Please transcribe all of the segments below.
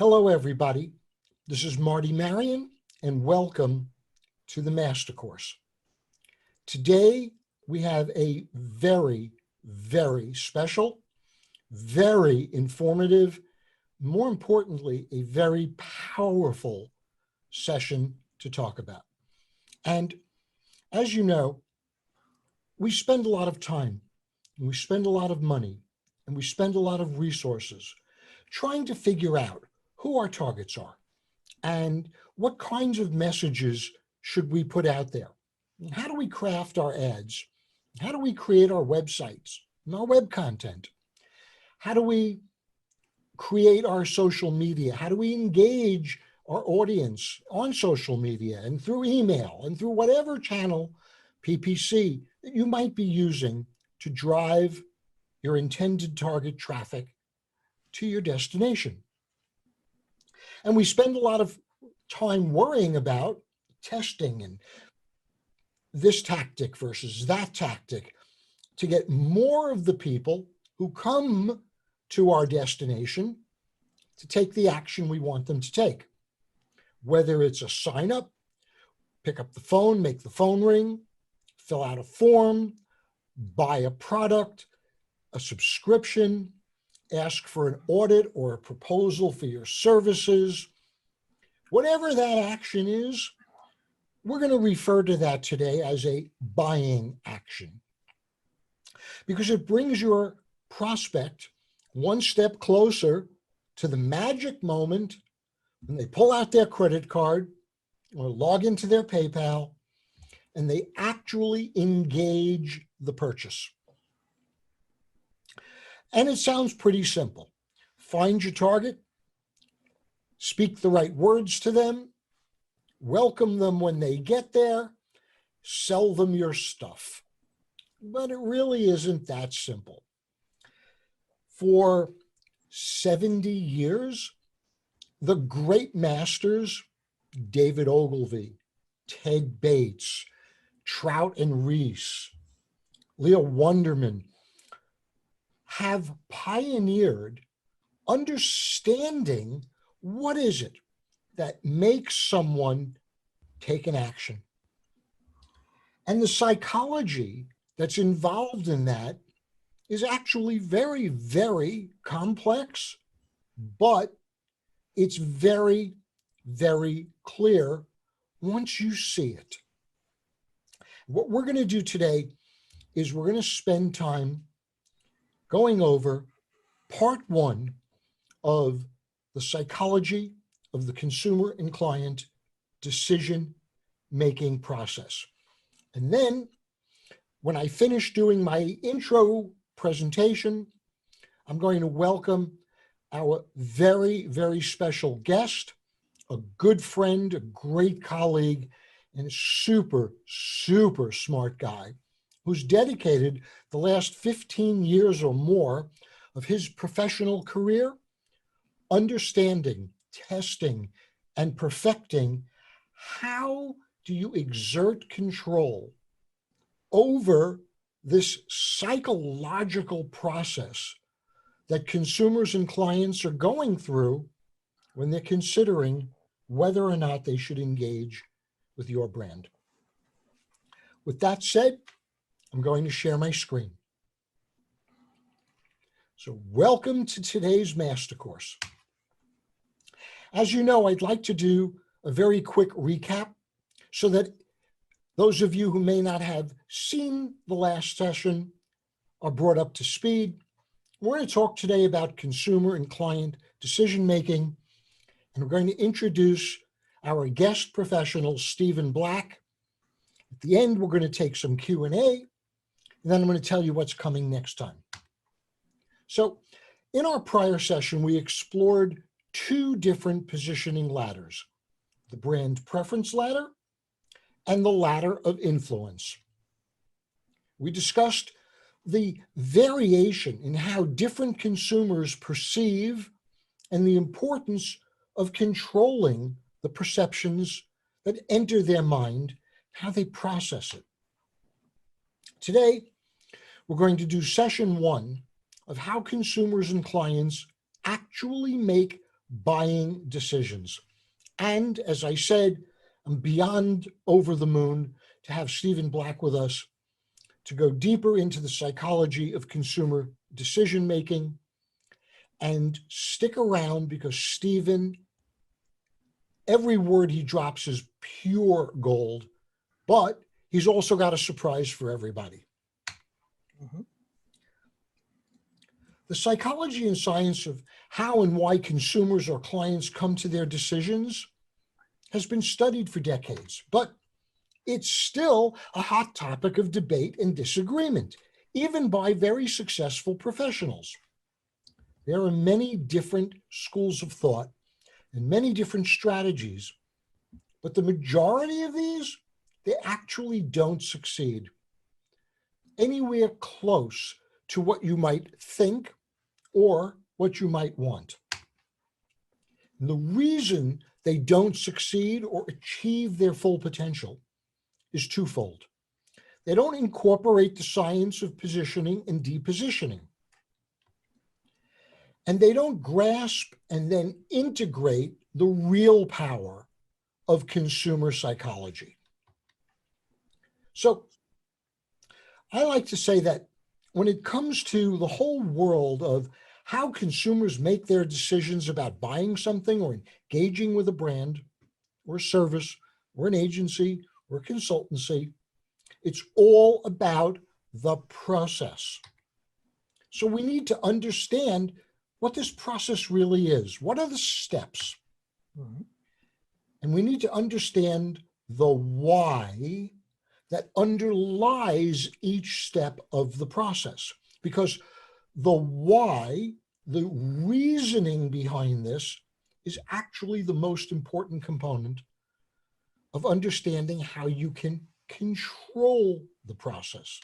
Hello, everybody. This is Marty Marion, and welcome to the Master Course. Today, we have a very, very special, very informative, more importantly, a very powerful session to talk about. And as you know, we spend a lot of time, and we spend a lot of money, and we spend a lot of resources trying to figure out who our targets are and what kinds of messages should we put out there. How do we craft our ads? How do we create our websites and our web content? How do we create our social media? How do we engage our audience on social media and through email and through whatever channel, PPC, that you might be using to drive your intended target traffic to your destination? And we spend a lot of time worrying about testing and this tactic versus that tactic to get more of the people who come to our destination to take the action we want them to take. Whether it's a sign up, pick up the phone, make the phone ring, fill out a form, buy a product, a subscription, ask for an audit or a proposal for your services. Whatever that action is, we're going to refer to that today as a buying action, because it brings your prospect one step closer to the magic moment when they pull out their credit card or log into their PayPal and they actually engage the purchase. And it sounds pretty simple. Find your target, speak the right words to them, welcome them when they get there, sell them your stuff. But it really isn't that simple. For 70 years, the great masters, David Ogilvy, Ted Bates, Trout and Reese, Leo Wunderman, have pioneered understanding what is it that makes someone take an action. And the psychology that's involved in that is actually very, very complex, but it's very, very clear once you see it. What we're going to do today is we're going to spend time going over part one of the psychology of the consumer and client decision-making process. And then when I finish doing my intro presentation, I'm going to welcome our very, very special guest, a good friend, a great colleague, and a super, super smart guy who's dedicated the last 15 years or more of his professional career understanding, testing, and perfecting how do you exert control over this psychological process that consumers and clients are going through when they're considering whether or not they should engage with your brand. With that said, I'm going to share my screen. So welcome to today's Master Course. As you know, I'd like to do a very quick recap so that those of you who may not have seen the last session are brought up to speed. We're going to talk today about consumer and client decision-making, and we're going to introduce our guest professional, Stephen Black. At the end, we're going to take some Q&A, and then I'm going to tell you what's coming next time. So in our prior session, we explored two different positioning ladders, the brand preference ladder and the ladder of influence. We discussed the variation in how different consumers perceive and the importance of controlling the perceptions that enter their mind, how they process it. Today, we're going to do session one of how consumers and clients actually make buying decisions. And as I said, I'm beyond over the moon to have Stephen Black with us to go deeper into the psychology of consumer decision making. And stick around because Stephen, every word he drops is pure gold, but he's also got a surprise for everybody. Mm-hmm. The psychology and science of how and why consumers or clients come to their decisions has been studied for decades, but it's still a hot topic of debate and disagreement, even by very successful professionals. There are many different schools of thought and many different strategies, but the majority of these, they actually don't succeed anywhere close to what you might think or what you might want. And the reason they don't succeed or achieve their full potential is twofold. They don't incorporate the science of positioning and depositioning. And they don't grasp and then integrate the real power of consumer psychology. So I like to say that when it comes to the whole world of how consumers make their decisions about buying something or engaging with a brand or a service or an agency or a consultancy, it's all about the process. So we need to understand what this process really is. What are the steps? Mm-hmm. And we need to understand the why that underlies each step of the process. Because the why, the reasoning behind this, is actually the most important component of understanding how you can control the process.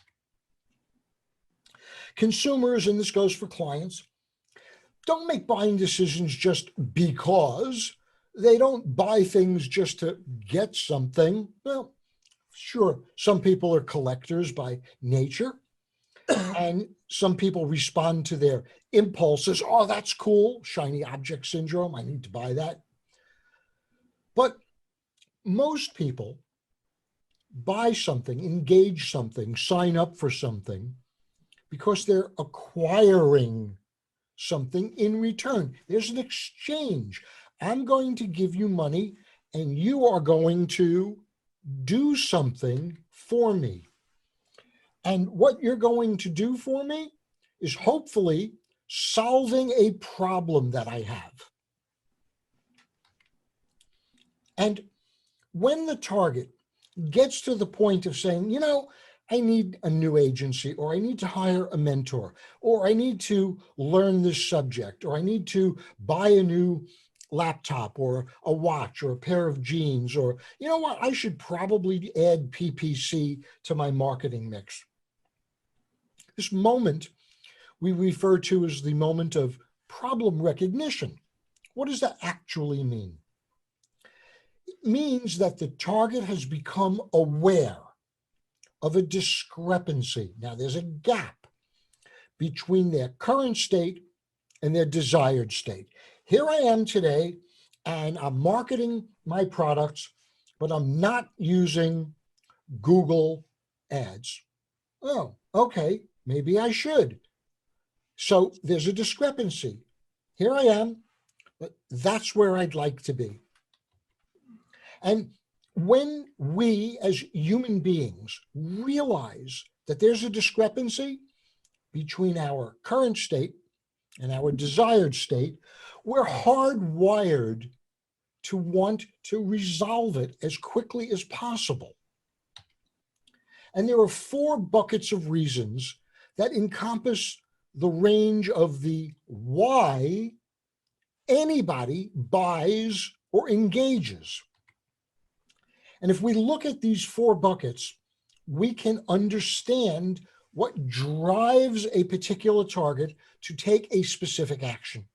Consumers, and this goes for clients, don't make buying decisions just because. They don't buy things just to get something. Well, sure, some people are collectors by nature, and some people respond to their impulses. Oh, that's cool, shiny object syndrome, I need to buy that. But most people buy something, engage something, sign up for something because they're acquiring something in return. There's an exchange. I'm going to give you money and you are going to do something for me. And what you're going to do for me is hopefully solving a problem that I have. And when the target gets to the point of saying, you know, I need a new agency, or I need to hire a mentor, or I need to learn this subject, or I need to buy a new laptop or a watch or a pair of jeans, or, you know what, I should probably add PPC to my marketing mix. This moment we refer to as the moment of problem recognition. What does that actually mean? It means that the target has become aware of a discrepancy. Now, there's a gap between their current state and their desired state. Here I am today, and I'm marketing my products, but I'm not using Google Ads. Oh, okay, maybe I should. So there's a discrepancy. Here I am, but that's where I'd like to be. And when we as human beings realize that there's a discrepancy between our current state and our desired state, we're hardwired to want to resolve it as quickly as possible. And there are 4 buckets of reasons that encompass the range of the why anybody buys or engages. And if we look at these 4 buckets, we can understand what drives a particular target to take a specific action.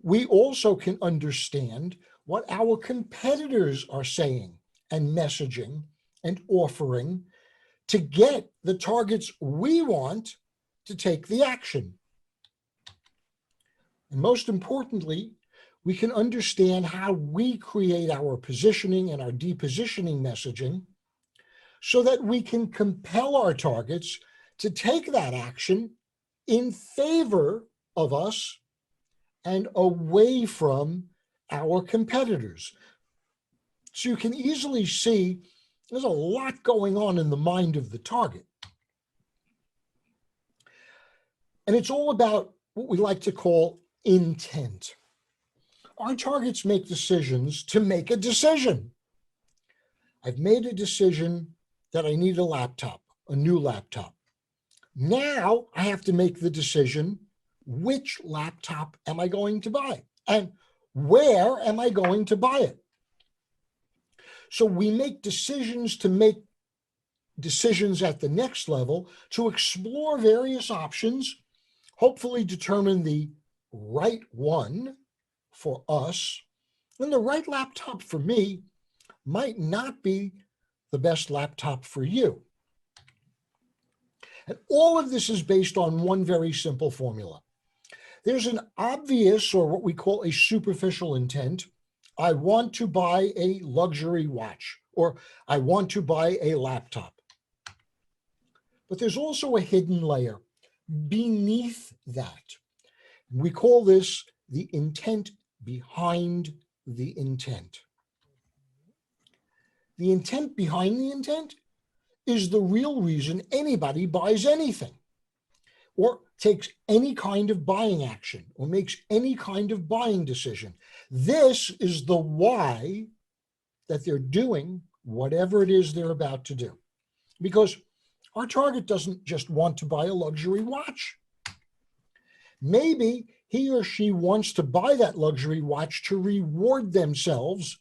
We also can understand what our competitors are saying and messaging and offering to get the targets we want to take the action. And most importantly, we can understand how we create our positioning and our depositioning messaging so that we can compel our targets to take that action in favor of us and away from our competitors. So you can easily see there's a lot going on in the mind of the target. And it's all about what we like to call intent. Our targets make decisions to make a decision. I've made a decision that I need a laptop, a new laptop. Now I have to make the decision, which laptop am I going to buy? And where am I going to buy it? So we make decisions to make decisions at the next level to explore various options, hopefully determine the right one for us. And the right laptop for me might not be the best laptop for you. And all of this is based on one very simple formula. There's an obvious, or what we call a superficial intent. I want to buy a luxury watch, or I want to buy a laptop. But there's also a hidden layer beneath that. We call this the intent behind the intent. The intent behind the intent is the real reason anybody buys anything, or takes any kind of buying action, or makes any kind of buying decision. This is the why that they're doing whatever it is they're about to do. Because our target doesn't just want to buy a luxury watch. Maybe he or she wants to buy that luxury watch to reward themselves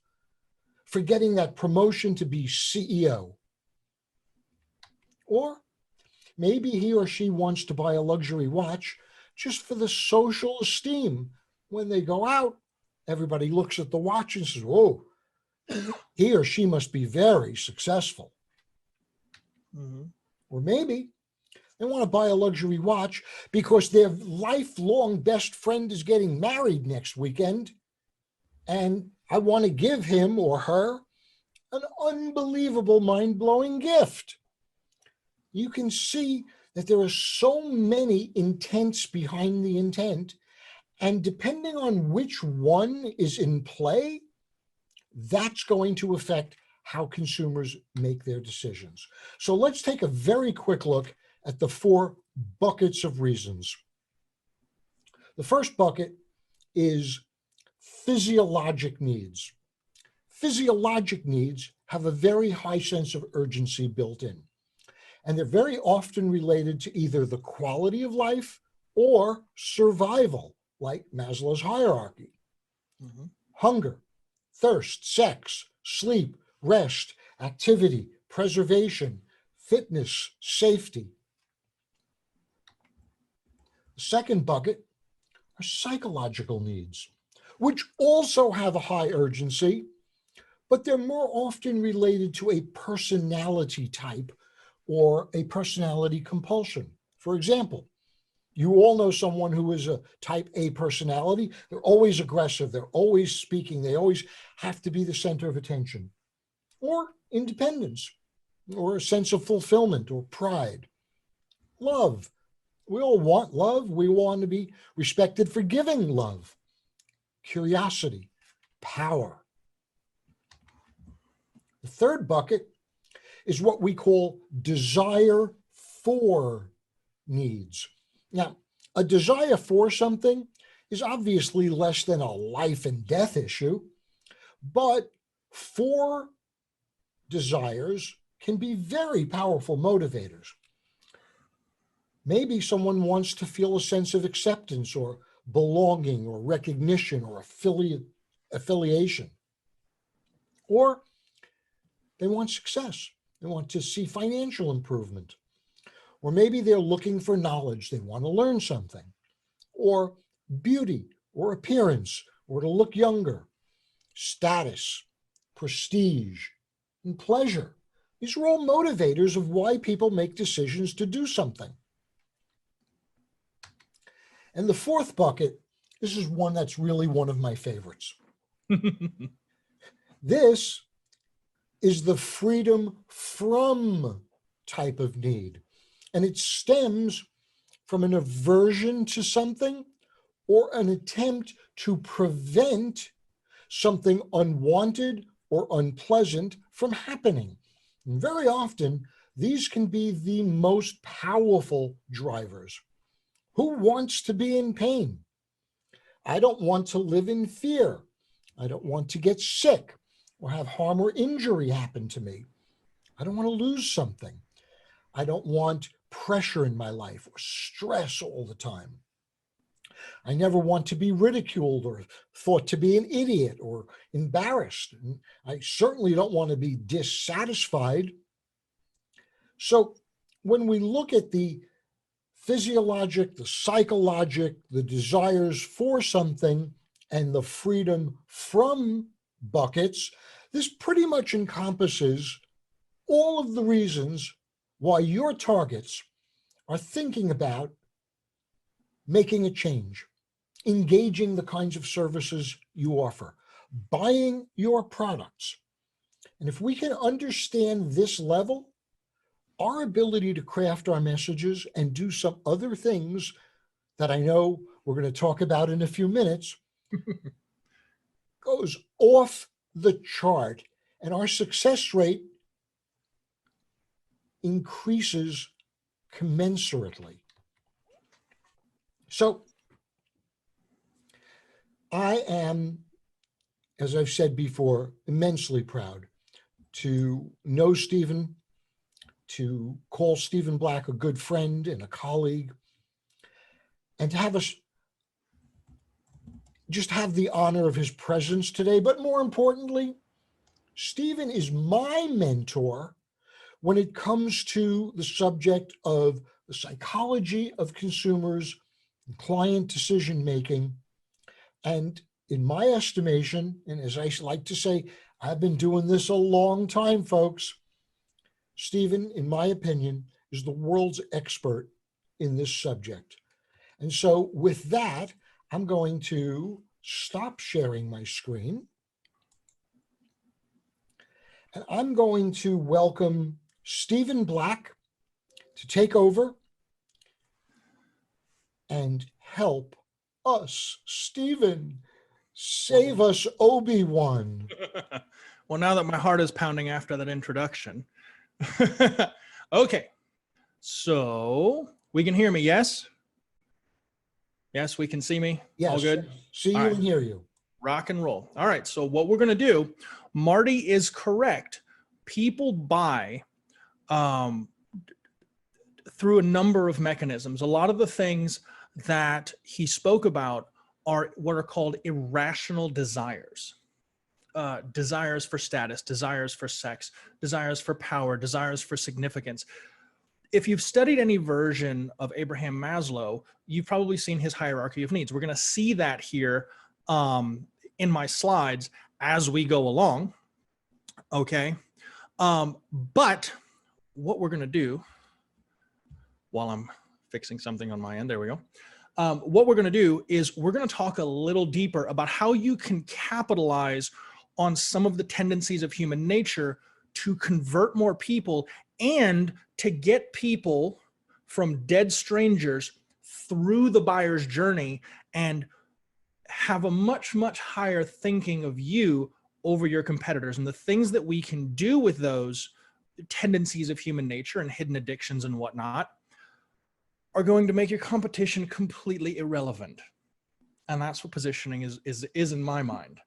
for getting that promotion to be CEO. Or maybe he or she wants to buy a luxury watch just for the social esteem. When they go out, everybody looks at the watch and says, "Oh, he or she must be very successful." Mm-hmm. Or maybe they want to buy a luxury watch because their lifelong best friend is getting married next weekend, and I want to give him or her an unbelievable, mind-blowing gift. You can see that there are so many intents behind the intent, and depending on which one is in play, that's going to affect how consumers make their decisions. So let's take a very quick look at the 4 buckets of reasons. The first bucket is physiologic needs. Physiologic needs have a very high sense of urgency built in, and they're very often related to either the quality of life or survival, like Maslow's hierarchy. Mm-hmm. Hunger, thirst, sex, sleep, rest, activity, preservation, fitness, safety. The second bucket are psychological needs, which also have a high urgency, but they're more often related to a personality type or a personality compulsion. For example, you all know someone who is a type A personality. They're always aggressive. They're always speaking. They always have to be the center of attention. Or independence, or a sense of fulfillment or pride. Love. We all want love. We want to be respected for giving love. Curiosity, power. The third bucket is what we call desire for needs. Now, a desire for something is obviously less than a life and death issue, but for desires can be very powerful motivators. Maybe someone wants to feel a sense of acceptance or belonging or recognition or affiliation. Or they want success. They want to see financial improvement. Or maybe they're looking for knowledge. They want to learn something. Or beauty or appearance, or to look younger. Status, prestige, and pleasure. These are all motivators of why people make decisions to do something. And the fourth bucket This is one that's really one of my favorites. This is the freedom from type of need. And it stems from an aversion to something or an attempt to prevent something unwanted or unpleasant from happening. And very often, these can be the most powerful drivers. Who wants to be in pain? I don't want to live in fear. I don't want to get sick or have harm or injury happen to me. I don't want to lose something. I don't want pressure in my life or stress all the time. I never want to be ridiculed or thought to be an idiot or embarrassed. And I certainly don't want to be dissatisfied. So when we look at the physiologic, the psychologic, the desires for something, and the freedom from buckets, this pretty much encompasses all of the reasons why your targets are thinking about making a change, engaging the kinds of services you offer, buying your products. And if we can understand this level, our ability to craft our messages and do some other things that I know we're going to talk about in a few minutes goes off the chart, and our success rate increases commensurately. So I am, as I've said before, immensely proud to know Stephen, to call Stephen Black a good friend and a colleague, and to have us just have the honor of his presence today. But more importantly, Stephen is my mentor when it comes to the subject of the psychology of consumers, client decision-making. And in my estimation, and as I like to say, I've been doing this a long time, folks, Stephen, in my opinion, is the world's expert in this subject. And so with that, I'm going to stop sharing my screen. And I'm going to welcome Stephen Black to take over and help us. Stephen, save us, Obi-Wan. Well, now that my heart is pounding after that introduction. Okay, so we can hear me, yes? Yes, we can see me? Yes. All good? See you All right. and hear you. Rock and roll. All right, so what we're going to do, Marty is correct. People buy through a number of mechanisms. A lot of the things that he spoke about are what are called irrational desires. Desires for status, desires for sex, desires for power, desires for significance. If you've studied any version of Abraham Maslow, you've probably seen his hierarchy of needs. We're going to see that here in my slides as we go along. Okay. But what we're going to do while I'm fixing something on my end, there we go. What we're going to do is we're going to talk a little deeper about how you can capitalize on some of the tendencies of human nature to convert more people and to get people from dead strangers through the buyer's journey and have a much, much higher thinking of you over your competitors. And the things that we can do with those tendencies of human nature and hidden addictions and whatnot are going to make your competition completely irrelevant. And that's what positioning is in my mind.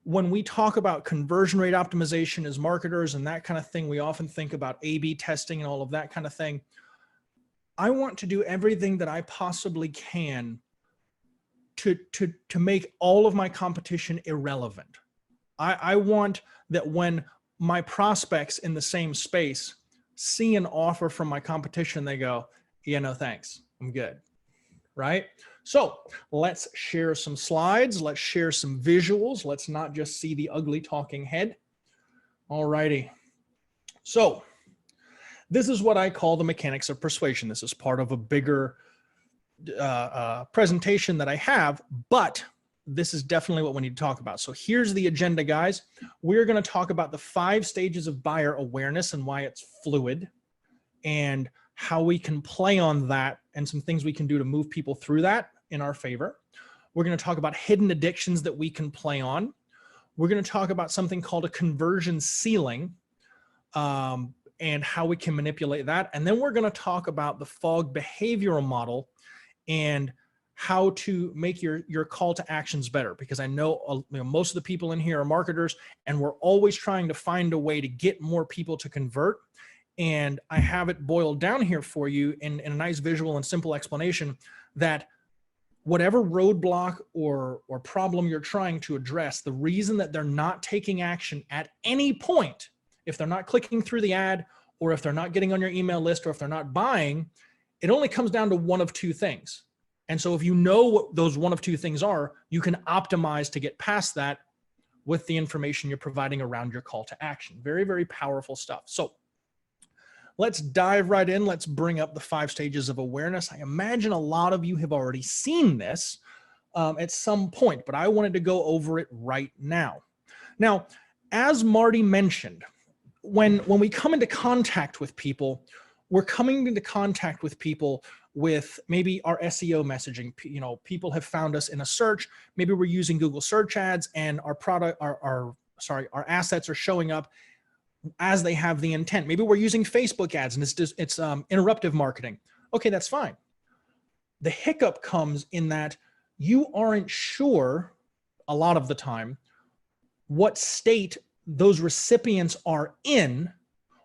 When we talk about conversion rate optimization as marketers and that kind of thing, we often think about A/B testing and all of that kind of thing. I want to do everything that I possibly can to make all of my competition irrelevant. I want that when my prospects in the same space see an offer from my competition, they go, yeah, no, thanks. I'm good. Right? So let's share some slides. Let's share some visuals. Let's not just see the ugly talking head. All righty. So this is what I call the mechanics of persuasion. This is part of a bigger presentation that I have, but this is definitely what we need to talk about. So here's the agenda, guys. We're going to talk about the 5 stages of buyer awareness and why it's fluid, and how we can play on that and some things we can do to move people through that in our favor. We're going to talk about hidden addictions that we can play on. We're going to talk about something called a conversion ceiling, and how we can manipulate that. And then we're going to talk about the Fogg behavioral model and how to make your call to actions better. Because I know, most of the people in here are marketers, and we're always trying to find a way to get more people to convert. And I have it boiled down here for you in a nice visual and simple explanation that whatever roadblock or problem you're trying to address, the reason that they're not taking action at any point, if they're not clicking through the ad, or if they're not getting on your email list, or if they're not buying, it only comes down to one of 2 things. And so if you know what those one of 2 things are, you can optimize to get past that with the information you're providing around your call to action. Very, very powerful stuff. So let's dive right in. Let's bring up the 5 stages of awareness. I imagine a lot of you have already seen this at some point, but I wanted to go over it right now. Now, as Marty mentioned, when we come into contact with people, we're coming into contact with people with maybe our SEO messaging. People have found us in a search. Maybe we're using Google search ads, and our assets are showing up as they have the intent. Maybe we're using Facebook ads, and it's interruptive marketing. Okay, that's fine. The hiccup comes in that you aren't sure a lot of the time what state those recipients are in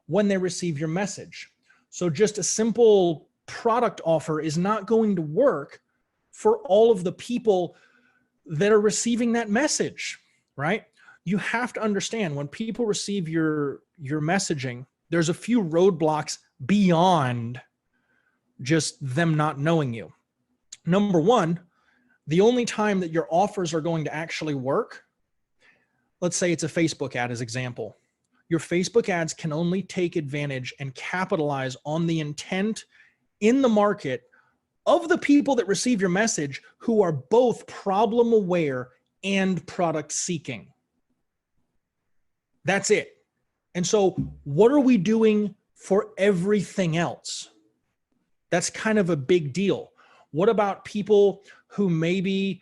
when they receive your message. So just a simple product offer is not going to work for all of the people that are receiving that message, right? You have to understand, when people receive your messaging, there's a few roadblocks beyond just them not knowing you. Number one, the only time that your offers are going to actually work, let's say it's a Facebook ad as example. Your Facebook ads can only take advantage and capitalize on the intent in the market of the people that receive your message who are both problem aware and product seeking. That's it. And so what are we doing for everything else? That's kind of a big deal. What about people who maybe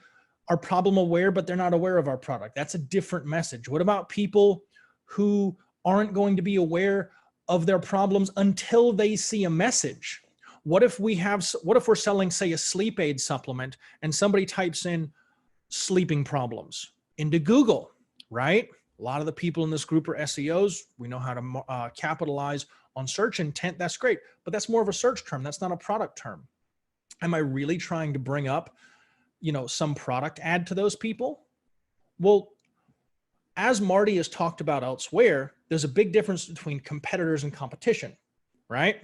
are problem aware, but they're not aware of our product? That's a different message. What about people who aren't going to be aware of their problems until they see a message? What if we're selling, say, a sleep aid supplement, and somebody types in sleeping problems into Google, right? A lot of the people in this group are SEOs. We know how to capitalize on search intent. That's great, but that's more of a search term. That's not a product term. Am I really trying to bring up, some product ad to those people? Well, as Marty has talked about elsewhere, there's a big difference between competitors and competition, right?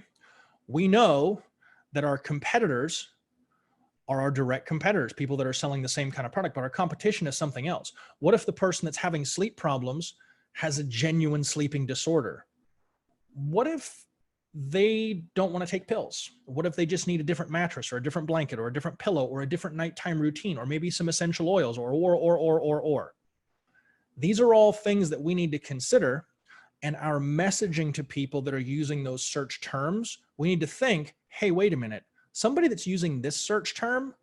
We know that our competitors are our direct competitors, people that are selling the same kind of product, but our competition is something else. What if the person that's having sleep problems has a genuine sleeping disorder? What if they don't want to take pills? What if they just need a different mattress or a different blanket or a different pillow or a different nighttime routine, or maybe some essential oils or? These are all things that we need to consider. And our messaging to people that are using those search terms, we need to think, hey, wait a minute. Somebody that's using this search term,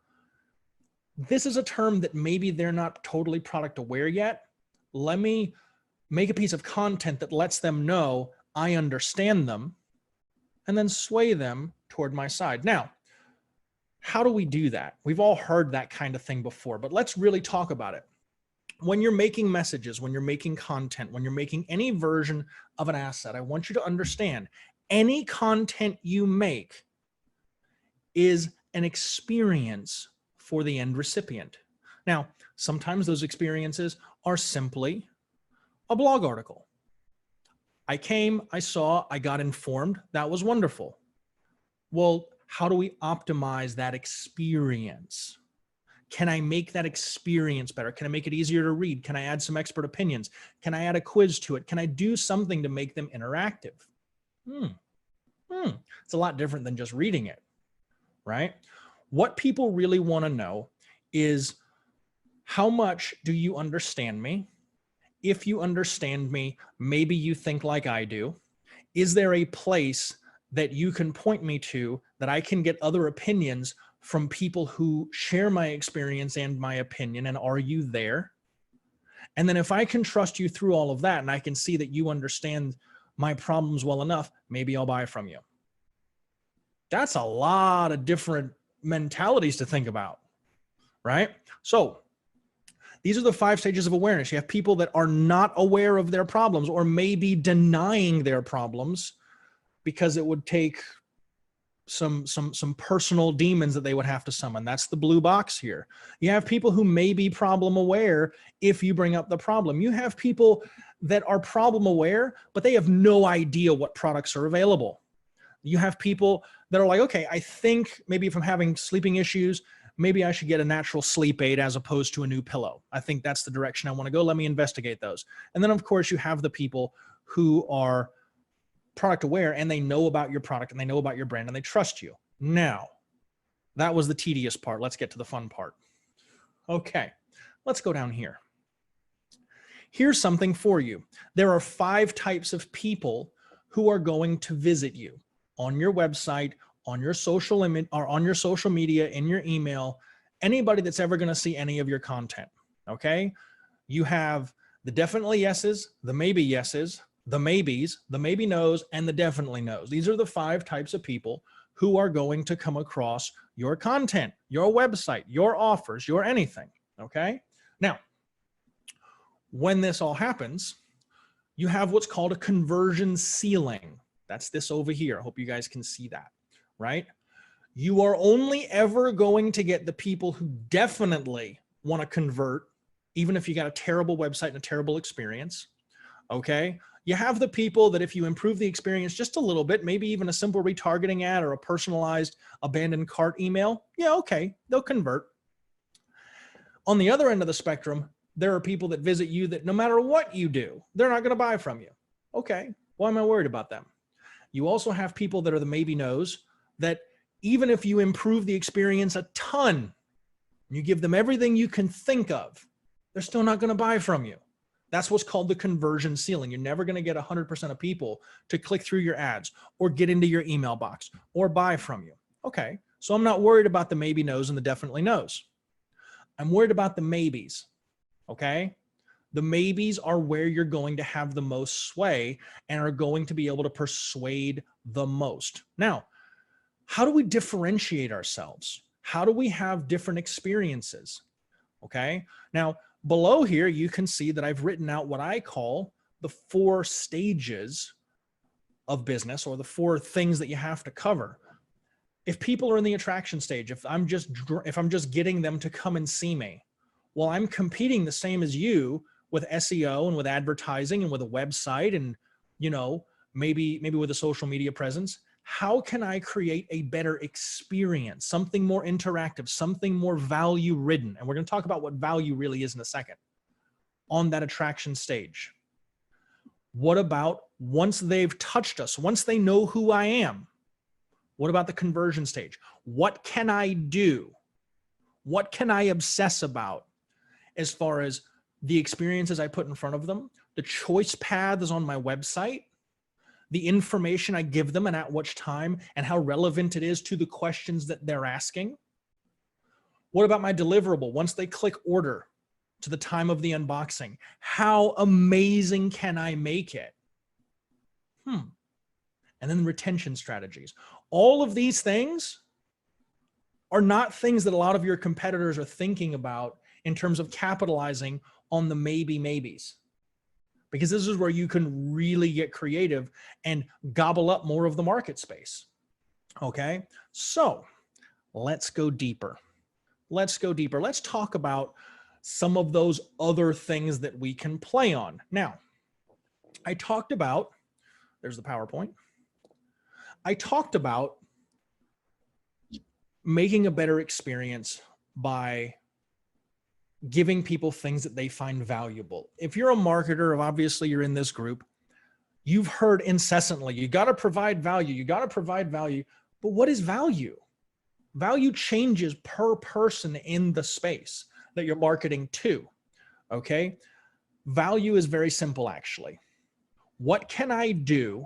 this is a term that maybe they're not totally product aware yet. Let me make a piece of content that lets them know I understand them, and then sway them toward my side. Now, how do we do that? We've all heard that kind of thing before, but let's really talk about it. When you're making messages, when you're making content, when you're making any version of an asset, I want you to understand any content you make is an experience for the end recipient. Now, sometimes those experiences are simply a blog article. I came, I saw, I got informed. That was wonderful. Well, how do we optimize that experience? Can I make that experience better? Can I make it easier to read? Can I add some expert opinions? Can I add a quiz to it? Can I do something to make them interactive? It's a lot different than just reading it, right? What people really want to know is, how much do you understand me? If you understand me, maybe you think like I do. Is there a place that you can point me to that I can get other opinions from people who share my experience and my opinion? And are you there? And then if I can trust you through all of that and I can see that you understand my problems well enough, maybe I'll buy from you. That's a lot of different mentalities to think about, right? So these are the 5 stages of awareness. You have people that are not aware of their problems or maybe denying their problems because it would take some personal demons that they would have to summon. That's the blue box here. You have people who may be problem aware if you bring up the problem. You have people that are problem aware, but they have no idea what products are available. You have people that are like, okay, I think maybe if I'm having sleeping issues, maybe I should get a natural sleep aid as opposed to a new pillow. I think that's the direction I want to go. Let me investigate those. And then of course you have the people who are product aware and they know about your product and they know about your brand and they trust you. Now, that was the tedious part. Let's get to the fun part. Okay, let's go down here. Here's something for you. There are 5 types of people who are going to visit you on your website, on your social or on your social media, in your email, anybody that's ever going to see any of your content. Okay. You have the definitely yeses, the maybe yeses, the maybes, the maybe no's, and the definitely no's. These are the 5 types of people who are going to come across your content, your website, your offers, your anything. Okay. Now, when this all happens, you have what's called a conversion ceiling. That's this over here. I hope you guys can see that, right? You are only ever going to get the people who definitely want to convert, even if you got a terrible website and a terrible experience, okay? You have the people that if you improve the experience just a little bit, maybe even a simple retargeting ad or a personalized abandoned cart email, yeah, okay, they'll convert. On the other end of the spectrum, there are people that visit you that no matter what you do, they're not going to buy from you. Okay, why am I worried about them? You also have people that are the maybe no's that even if you improve the experience a ton, you give them everything you can think of, they're still not going to buy from you. That's what's called the conversion ceiling. You're never going to get 100% of people to click through your ads or get into your email box or buy from you. Okay, so I'm not worried about the maybe no's and the definitely no's. I'm worried about the maybes, okay? The maybes are where you're going to have the most sway and are going to be able to persuade the most. Now, how do we differentiate ourselves? How do we have different experiences? Okay. Now, below here, you can see that I've written out what I call the 4 stages of business, or the 4 things that you have to cover. If people are in the attraction stage, if I'm just getting them to come and see me, well, I'm competing the same as you with SEO and with advertising and with a website and, you know, maybe with a social media presence. How can I create a better experience, something more interactive, something more value ridden? And we're going to talk about what value really is in a second on that attraction stage. What about once they've touched us, once they know who I am? What about the conversion stage? What can I do? What can I obsess about as far as the experiences I put in front of them, the choice paths on my website, the information I give them and at which time, and how relevant it is to the questions that they're asking? What about my deliverable? Once they click order to the time of the unboxing, how amazing can I make it? And then retention strategies. All of these things are not things that a lot of your competitors are thinking about in terms of capitalizing on the maybes, because this is where you can really get creative and gobble up more of the market space. Okay, so let's go deeper. Let's go deeper. Let's talk about some of those other things that we can play on. Now, I talked about, there's the PowerPoint. I talked about making a better experience by giving people things that they find valuable. If you're a marketer, obviously you're in this group, you've heard incessantly, you got to provide value, you got to provide value. But what is value? Value changes per person in the space that you're marketing to. Okay. Value is very simple, actually. What can I do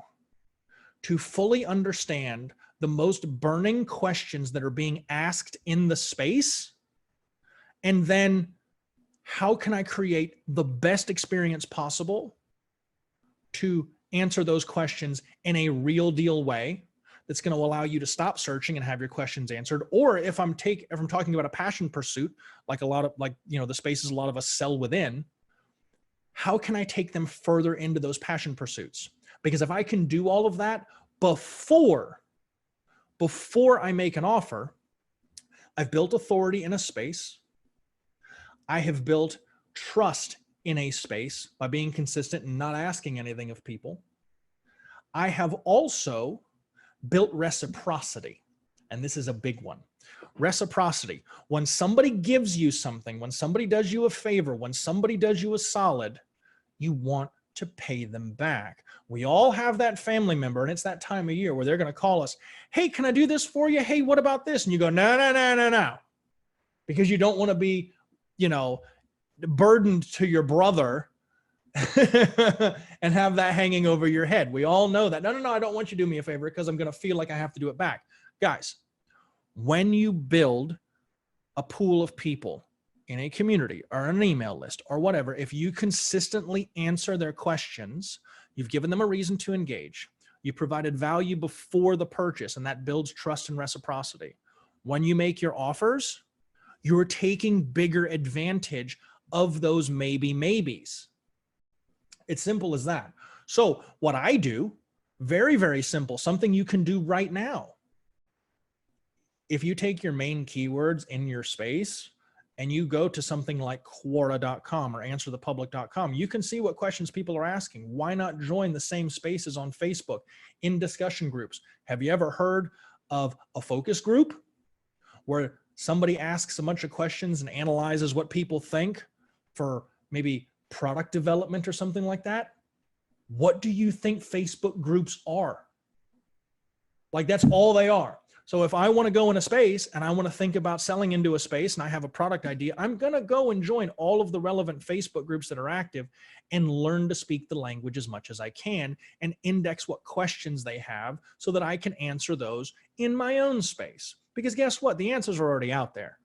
to fully understand the most burning questions that are being asked in the space? And then how can I create the best experience possible to answer those questions in a real deal way that's going to allow you to stop searching and have your questions answered? Or if I'm talking about a passion pursuit, like the spaces a lot of us sell within, how can I take them further into those passion pursuits? Because if I can do all of that before I make an offer, I've built authority in a space. I have built trust in a space by being consistent and not asking anything of people. I have also built reciprocity. And this is a big one. Reciprocity. When somebody gives you something, when somebody does you a favor, when somebody does you a solid, you want to pay them back. We all have that family member, and it's that time of year where they're going to call us, hey, can I do this for you? Hey, what about this? And you go, no. Because you don't want to be, burdened to your brother and have that hanging over your head. We all know that. No, I don't want you to do me a favor because I'm going to feel like I have to do it back. Guys, when you build a pool of people in a community or an email list or whatever, if you consistently answer their questions, you've given them a reason to engage, you provided value before the purchase, and that builds trust and reciprocity. When you make your offers, you're taking bigger advantage of those maybes. It's simple as that. So what I do, very, very simple, something you can do right now. If you take your main keywords in your space and you go to something like Quora.com or AnswerThePublic.com, you can see what questions people are asking. Why not join the same spaces on Facebook in discussion groups? Have you ever heard of a focus group where somebody asks a bunch of questions and analyzes what people think for maybe product development or something like that? What do you think Facebook groups are? Like, that's all they are. So if I want to go in a space and I want to think about selling into a space and I have a product idea, I'm going to go and join all of the relevant Facebook groups that are active and learn to speak the language as much as I can and index what questions they have so that I can answer those in my own space. Because guess what? The answers are already out there.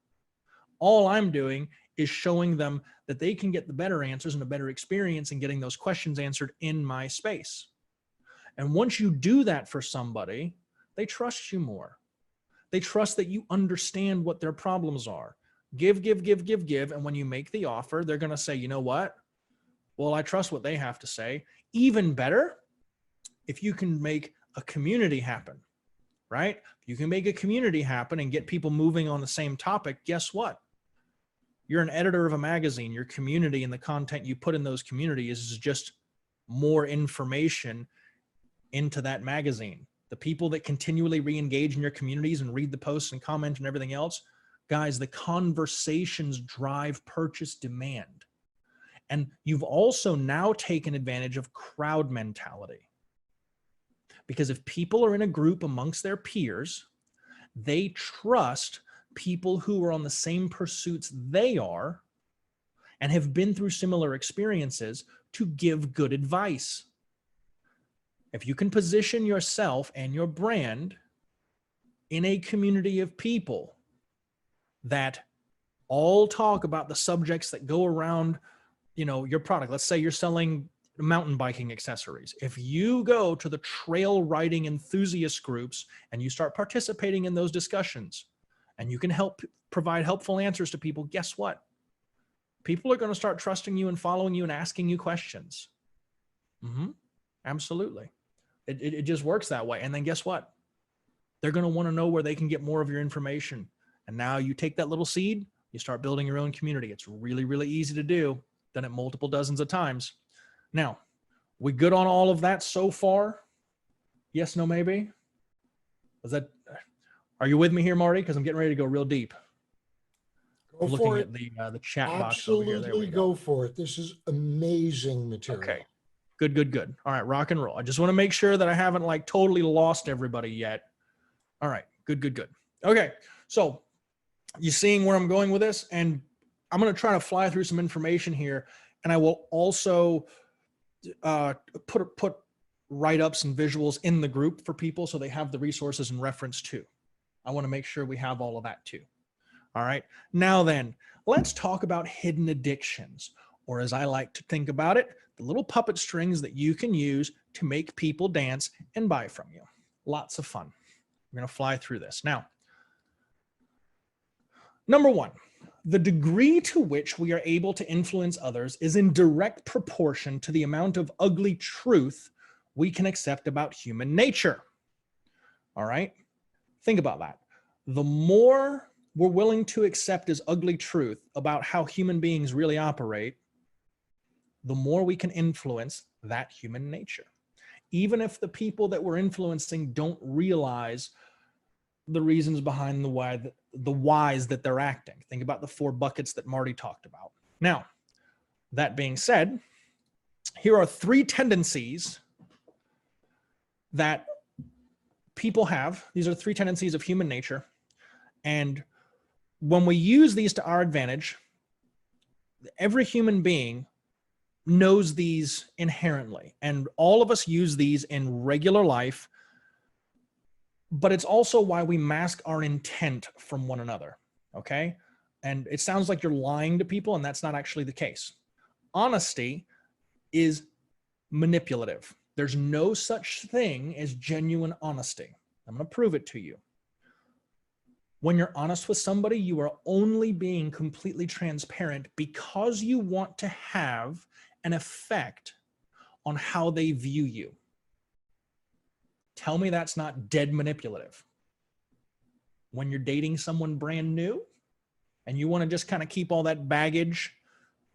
All I'm doing is showing them that they can get the better answers and a better experience in getting those questions answered in my space. And once you do that for somebody, they trust you more. They trust that you understand what their problems are. Give. And when you make the offer, they're going to say, you know what? Well, I trust what they have to say. Even better, if you can make a community happen, right? If you can make a community happen and get people moving on the same topic, guess what? You're an editor of a magazine. Your community and the content you put in those communities is just more information into that magazine. The people that continually re-engage in your communities and read the posts and comment and everything else, guys, the conversations drive purchase demand. And you've also now taken advantage of crowd mentality. Because if people are in a group amongst their peers, they trust people who are on the same pursuits they are and have been through similar experiences to give good advice. If you can position yourself and your brand in a community of people that all talk about the subjects that go around, your product. Let's say you're selling mountain biking accessories. If you go to the trail riding enthusiast groups and you start participating in those discussions and you can provide helpful answers to people, guess what? People are going to start trusting you and following you and asking you questions. Absolutely. It just works that way. And then guess what? They're going to want to know where they can get more of your information. And now you take that little seed, you start building your own community. It's really, really easy to do. Done it multiple dozens of times. Now, we good on all of that so far? Yes, no, maybe? Are you with me here, Marty? Because I'm getting ready to go real deep. Go looking for at it. the chat box over here. There we Absolutely go for it. This is amazing material. Okay. Good. All right, rock and roll. I just want to make sure that I haven't totally lost everybody yet. All right, good. Okay, So you seeing where I'm going with this? And I'm going to try to fly through some information here. And I will also put write-ups and visuals in the group for people so they have the resources and reference too. I want to make sure we have all of that too. All right. Now then, let's talk about hidden addictions, or as I like to think about it, the little puppet strings that you can use to make people dance and buy from you. Lots of fun. We're going to fly through this. Now, number one, the degree to which we are able to influence others is in direct proportion to the amount of ugly truth we can accept about human nature. All right? Think about that. The more we're willing to accept as ugly truth about how human beings really operate, the more we can influence that human nature. Even if the people that we're influencing don't realize the reasons behind the whys that they're acting. Think about the 4 buckets that Marty talked about. Now, that being said, here are 3 tendencies that people have. These are 3 tendencies of human nature. And when we use these to our advantage, every human being knows these inherently. And all of us use these in regular life, but it's also why we mask our intent from one another, okay? And it sounds like you're lying to people, and that's not actually the case. Honesty is manipulative. There's no such thing as genuine honesty. I'm going to prove it to you. When you're honest with somebody, you are only being completely transparent because you want to have an effect on how they view you. Tell me that's not dead manipulative. When you're dating someone brand new and you want to just kind of keep all that baggage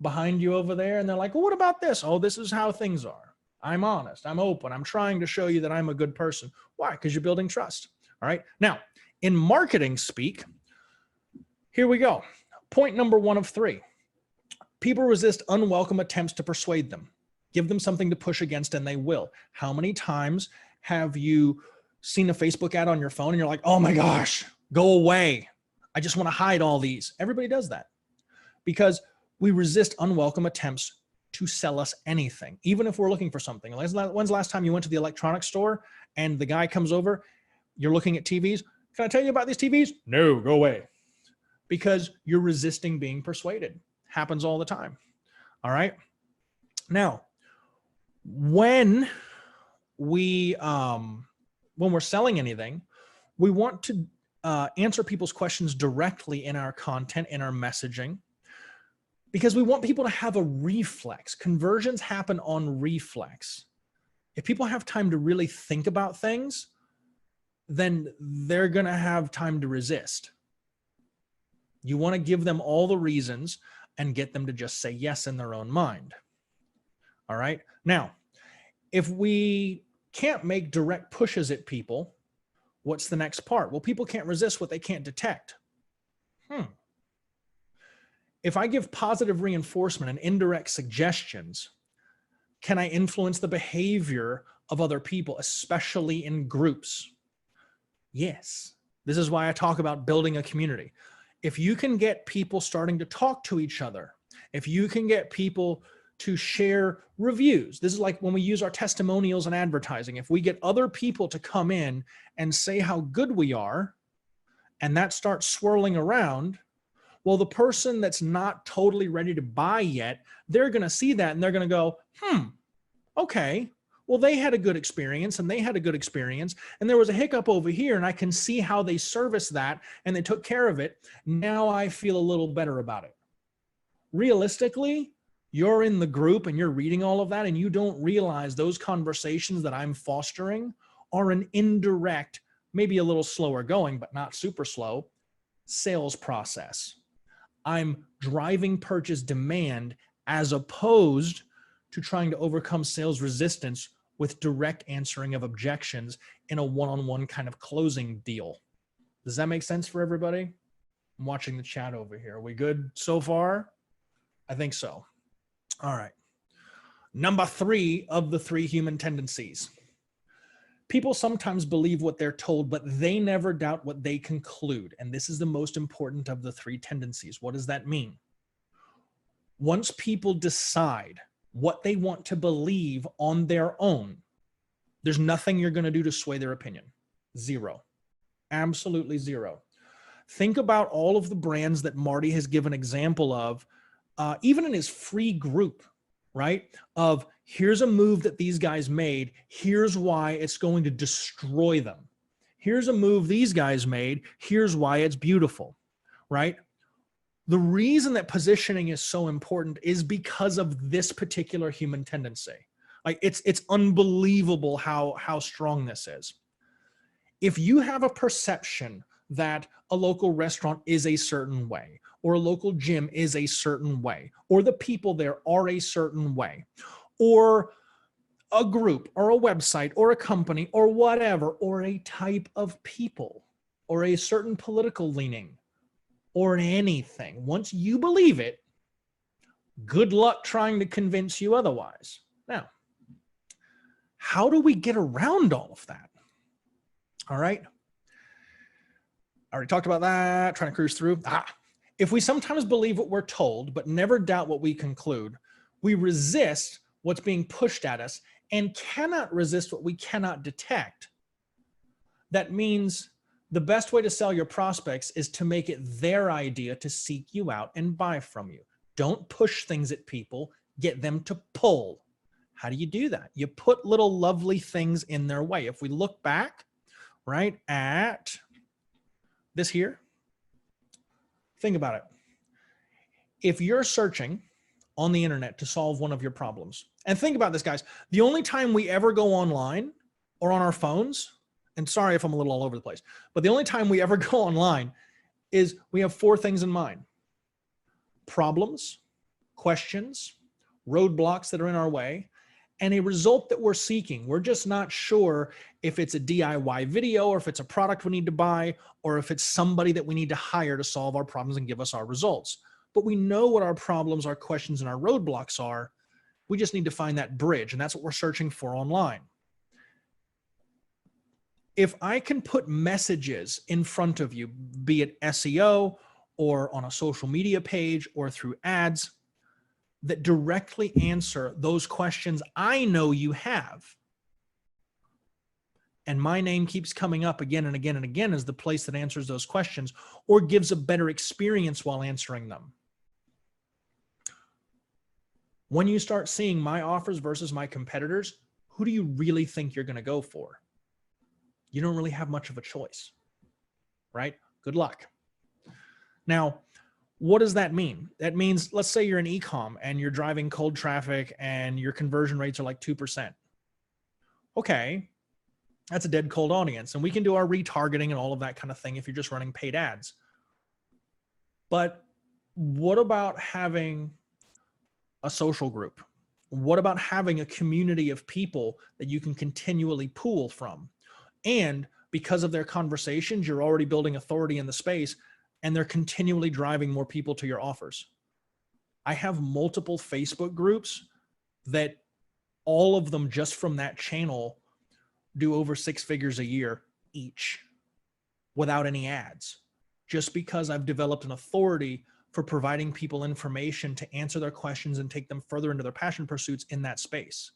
behind you over there, and they're like, well, what about this? Oh, this is how things are. I'm honest. I'm open. I'm trying to show you that I'm a good person. Why? Because you're building trust. All right. Now, in marketing speak, here we go. Point number 1 of 3. People resist unwelcome attempts to persuade them. Give them something to push against and they will. How many times have you seen a Facebook ad on your phone and you're like, oh my gosh, go away. I just want to hide all these. Everybody does that because we resist unwelcome attempts to sell us anything, even if we're looking for something. When's the last time you went to the electronics store and the guy comes over, you're looking at TVs? Can I tell you about these TVs? No, go away. Because you're resisting being persuaded. Happens all the time. All right. Now, when we're selling anything, we want to answer people's questions directly in our content, in our messaging, because we want people to have a reflex. Conversions happen on reflex. If people have time to really think about things, then they're going to have time to resist. You want to give them all the reasons and get them to just say yes in their own mind. All right. Now, if we can't make direct pushes at people, what's the next part? Well, people can't resist what they can't detect. If I give positive reinforcement and indirect suggestions, can I influence the behavior of other people, especially in groups? Yes. This is why I talk about building a community. If you can get people starting to talk to each other, if you can get people to share reviews, this is like when we use our testimonials and advertising. If we get other people to come in and say how good we are, and that starts swirling around, well, the person that's not totally ready to buy yet, they're going to see that and they're going to go, okay, well, they had a good experience and they had a good experience. And there was a hiccup over here and I can see how they serviced that and they took care of it. Now I feel a little better about it. Realistically, you're in the group and you're reading all of that and you don't realize those conversations that I'm fostering are an indirect, maybe a little slower going, but not super slow, sales process. I'm driving purchase demand as opposed to trying to overcome sales resistance with direct answering of objections in a one-on-one kind of closing deal. Does that make sense for everybody? I'm watching the chat over here. Are we good so far? I think so. All right. Number 3 of the 3 human tendencies. People sometimes believe what they're told, but they never doubt what they conclude. And this is the most important of the three tendencies. What does that mean? Once people decide what they want to believe on their own, there's nothing you're going to do to sway their opinion. Zero. Absolutely zero. Think about all of the brands that Marty has given example of, even in his free group, right? Of here's a move that these guys made. Here's why it's going to destroy them. Here's a move these guys made. Here's why it's beautiful, right? The reason that positioning is so important is because of this particular human tendency. Like it's unbelievable how strong this is. If you have a perception that a local restaurant is a certain way, or a local gym is a certain way, or the people there are a certain way, or a group or a website or a company or whatever, or a type of people or a certain political leaning or anything, once you believe it, good luck trying to convince you otherwise. Now, how do we get around all of that? All right. I already talked about that, trying to cruise through. If we sometimes believe what we're told, but never doubt what we conclude, we resist what's being pushed at us and cannot resist what we cannot detect. That means the best way to sell your prospects is to make it their idea to seek you out and buy from you. Don't push things at people, get them to pull. How do you do that? You put little lovely things in their way. If we look back, right, at this here, think about it. If you're searching on the internet to solve one of your problems, and think about this, guys, the only time we ever go online or on our phones, and sorry if I'm a little all over the place, but the only time we ever go online is we have four things in mind: problems, questions, roadblocks that are in our way, and a result that we're seeking. We're just not sure if it's a DIY video, or if it's a product we need to buy, or if it's somebody that we need to hire to solve our problems and give us our results. But we know what our problems, our questions, and our roadblocks are. We just need to find that bridge, and that's what we're searching for online. If I can put messages in front of you, be it SEO or on a social media page or through ads, that directly answer those questions I know you have, and my name keeps coming up again and again and again as the place that answers those questions or gives a better experience while answering them. When you start seeing my offers versus my competitors, who do you really think you're going to go for? You don't really have much of a choice, right? Good luck. Now, what does that mean? That means, let's say you're in e-com and you're driving cold traffic and your conversion rates are like 2%. Okay, that's a dead cold audience. And we can do our retargeting and all of that kind of thing if you're just running paid ads. But what about having a social group? What about having a community of people that you can continually pool from? And because of their conversations, you're already building authority in the space, and they're continually driving more people to your offers. I have multiple Facebook groups that all of them just from that channel do over 6 figures a year each without any ads, just because I've developed an authority for providing people information to answer their questions and take them further into their passion pursuits in that space.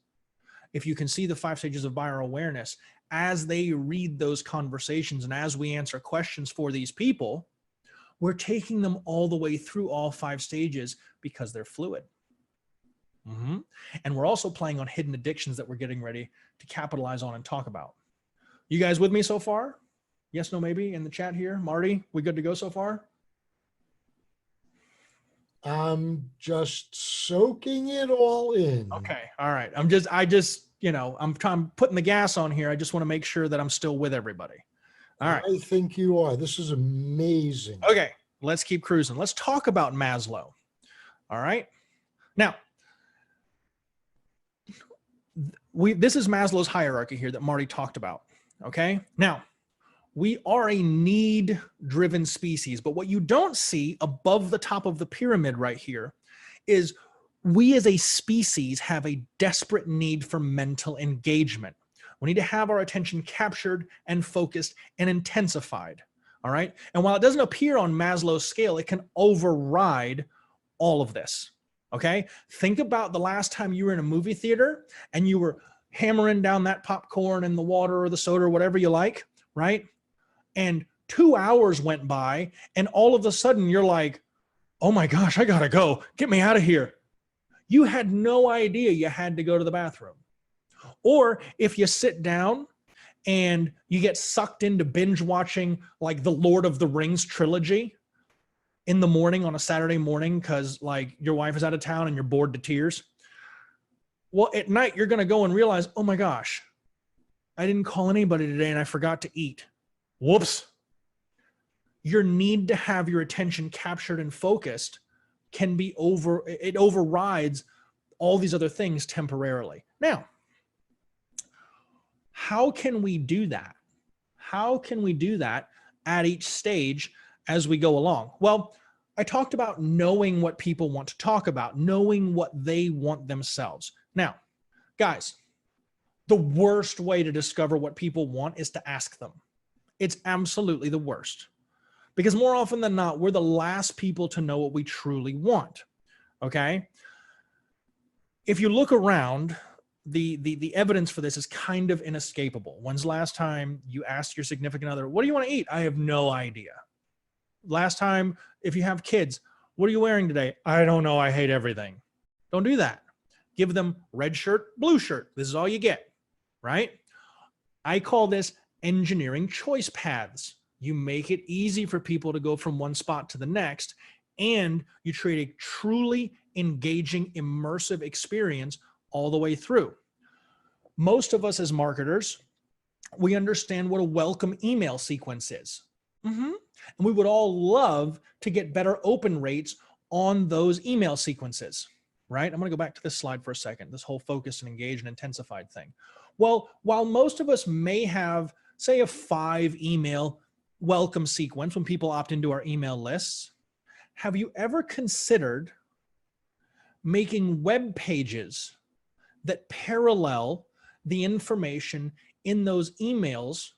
If you can see the 5 stages of buyer awareness, as they read those conversations and as we answer questions for these people, we're taking them all the way through all 5 stages because they're fluid. And we're also playing on hidden addictions that we're getting ready to capitalize on and talk about. You guys with me so far? Yes, no, maybe in the chat here. Marty, we good to go so far? I'm just soaking it all in. Okay. All right. I'm putting the gas on here. I just want to make sure that I'm still with everybody. All right. I think you are. This is amazing. Okay. Let's keep cruising. Let's talk about Maslow. All right. Now, this is Maslow's hierarchy here that Marty talked about. Okay. Now, we are a need-driven species, but what you don't see above the top of the pyramid right here is we as a species have a desperate need for mental engagement. We need to have our attention captured and focused and intensified. All right. And while it doesn't appear on Maslow's scale, it can override all of this. Okay. Think about the last time you were in a movie theater and you were hammering down that popcorn and the water or the soda or whatever you like, right? And 2 hours went by and all of a sudden you're like, oh my gosh, I gotta go. Get me out of here. You had no idea you had to go to the bathroom. Or if you sit down and you get sucked into binge watching like the Lord of the Rings trilogy in the morning on a Saturday morning because like your wife is out of town and you're bored to tears. Well, at night, you're going to go and realize, oh my gosh, I didn't call anybody today and I forgot to eat. Whoops. Your need to have your attention captured and focused can be it overrides all these other things temporarily. Now, how can we do that? How can we do that at each stage as we go along? Well, I talked about knowing what people want to talk about, knowing what they want themselves. Now, guys, the worst way to discover what people want is to ask them. It's absolutely the worst. Because more often than not, we're the last people to know what we truly want. Okay? If you look around, the evidence for this is kind of inescapable. When's the last time you asked your significant other, what do you want to eat? I have no idea. Last time, if you have kids, what are you wearing today? I don't know. I hate everything. Don't do that. Give them red shirt, blue shirt. This is all you get, right? I call this engineering choice paths. You make it easy for people to go from one spot to the next, and you create a truly engaging, immersive experience all the way through. Most of us as marketers, we understand what a welcome email sequence is. And we would all love to get better open rates on those email sequences, right? I'm going to go back to this slide for a second, this whole focus and engage and intensified thing. Well, while most of us may have, say, a 5 email welcome sequence when people opt into our email lists, have you ever considered making web pages that parallel the information in those emails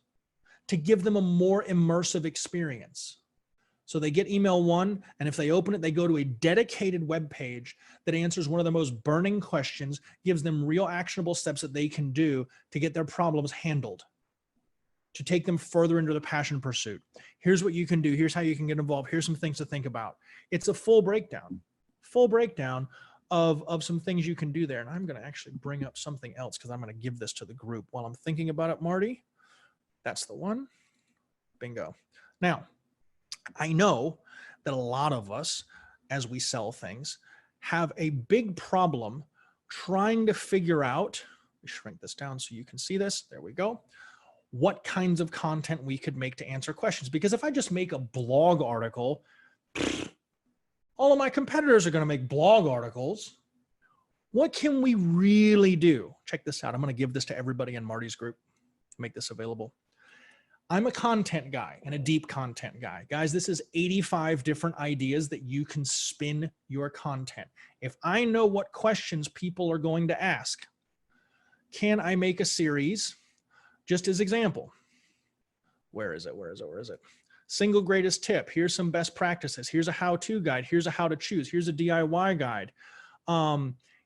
to give them a more immersive experience? So they get email 1, and if they open it, they go to a dedicated web page that answers one of the most burning questions, gives them real actionable steps that they can do to get their problems handled, to take them further into the passion pursuit. Here's what you can do. Here's how you can get involved. Here's some things to think about. It's a full breakdown of some things you can do there. And I'm going to actually bring up something else because I'm going to give this to the group while I'm thinking about it, Marty. That's the one. Bingo. Now, I know that a lot of us, as we sell things, have a big problem trying to figure out, let me shrink this down so you can see this. There we go. What kinds of content we could make to answer questions. Because if I just make a blog article, all of my competitors are going to make blog articles. What can we really do? Check this out. I'm going to give this to everybody in Marty's group to make this available. I'm a content guy and a deep content guy. Guys, this is 85 different ideas that you can spin your content. If I know what questions people are going to ask, can I make a series? Just as example, where is it? Single greatest tip. Here's some best practices. Here's a how-to guide. Here's a how to choose. Here's a DIY guide.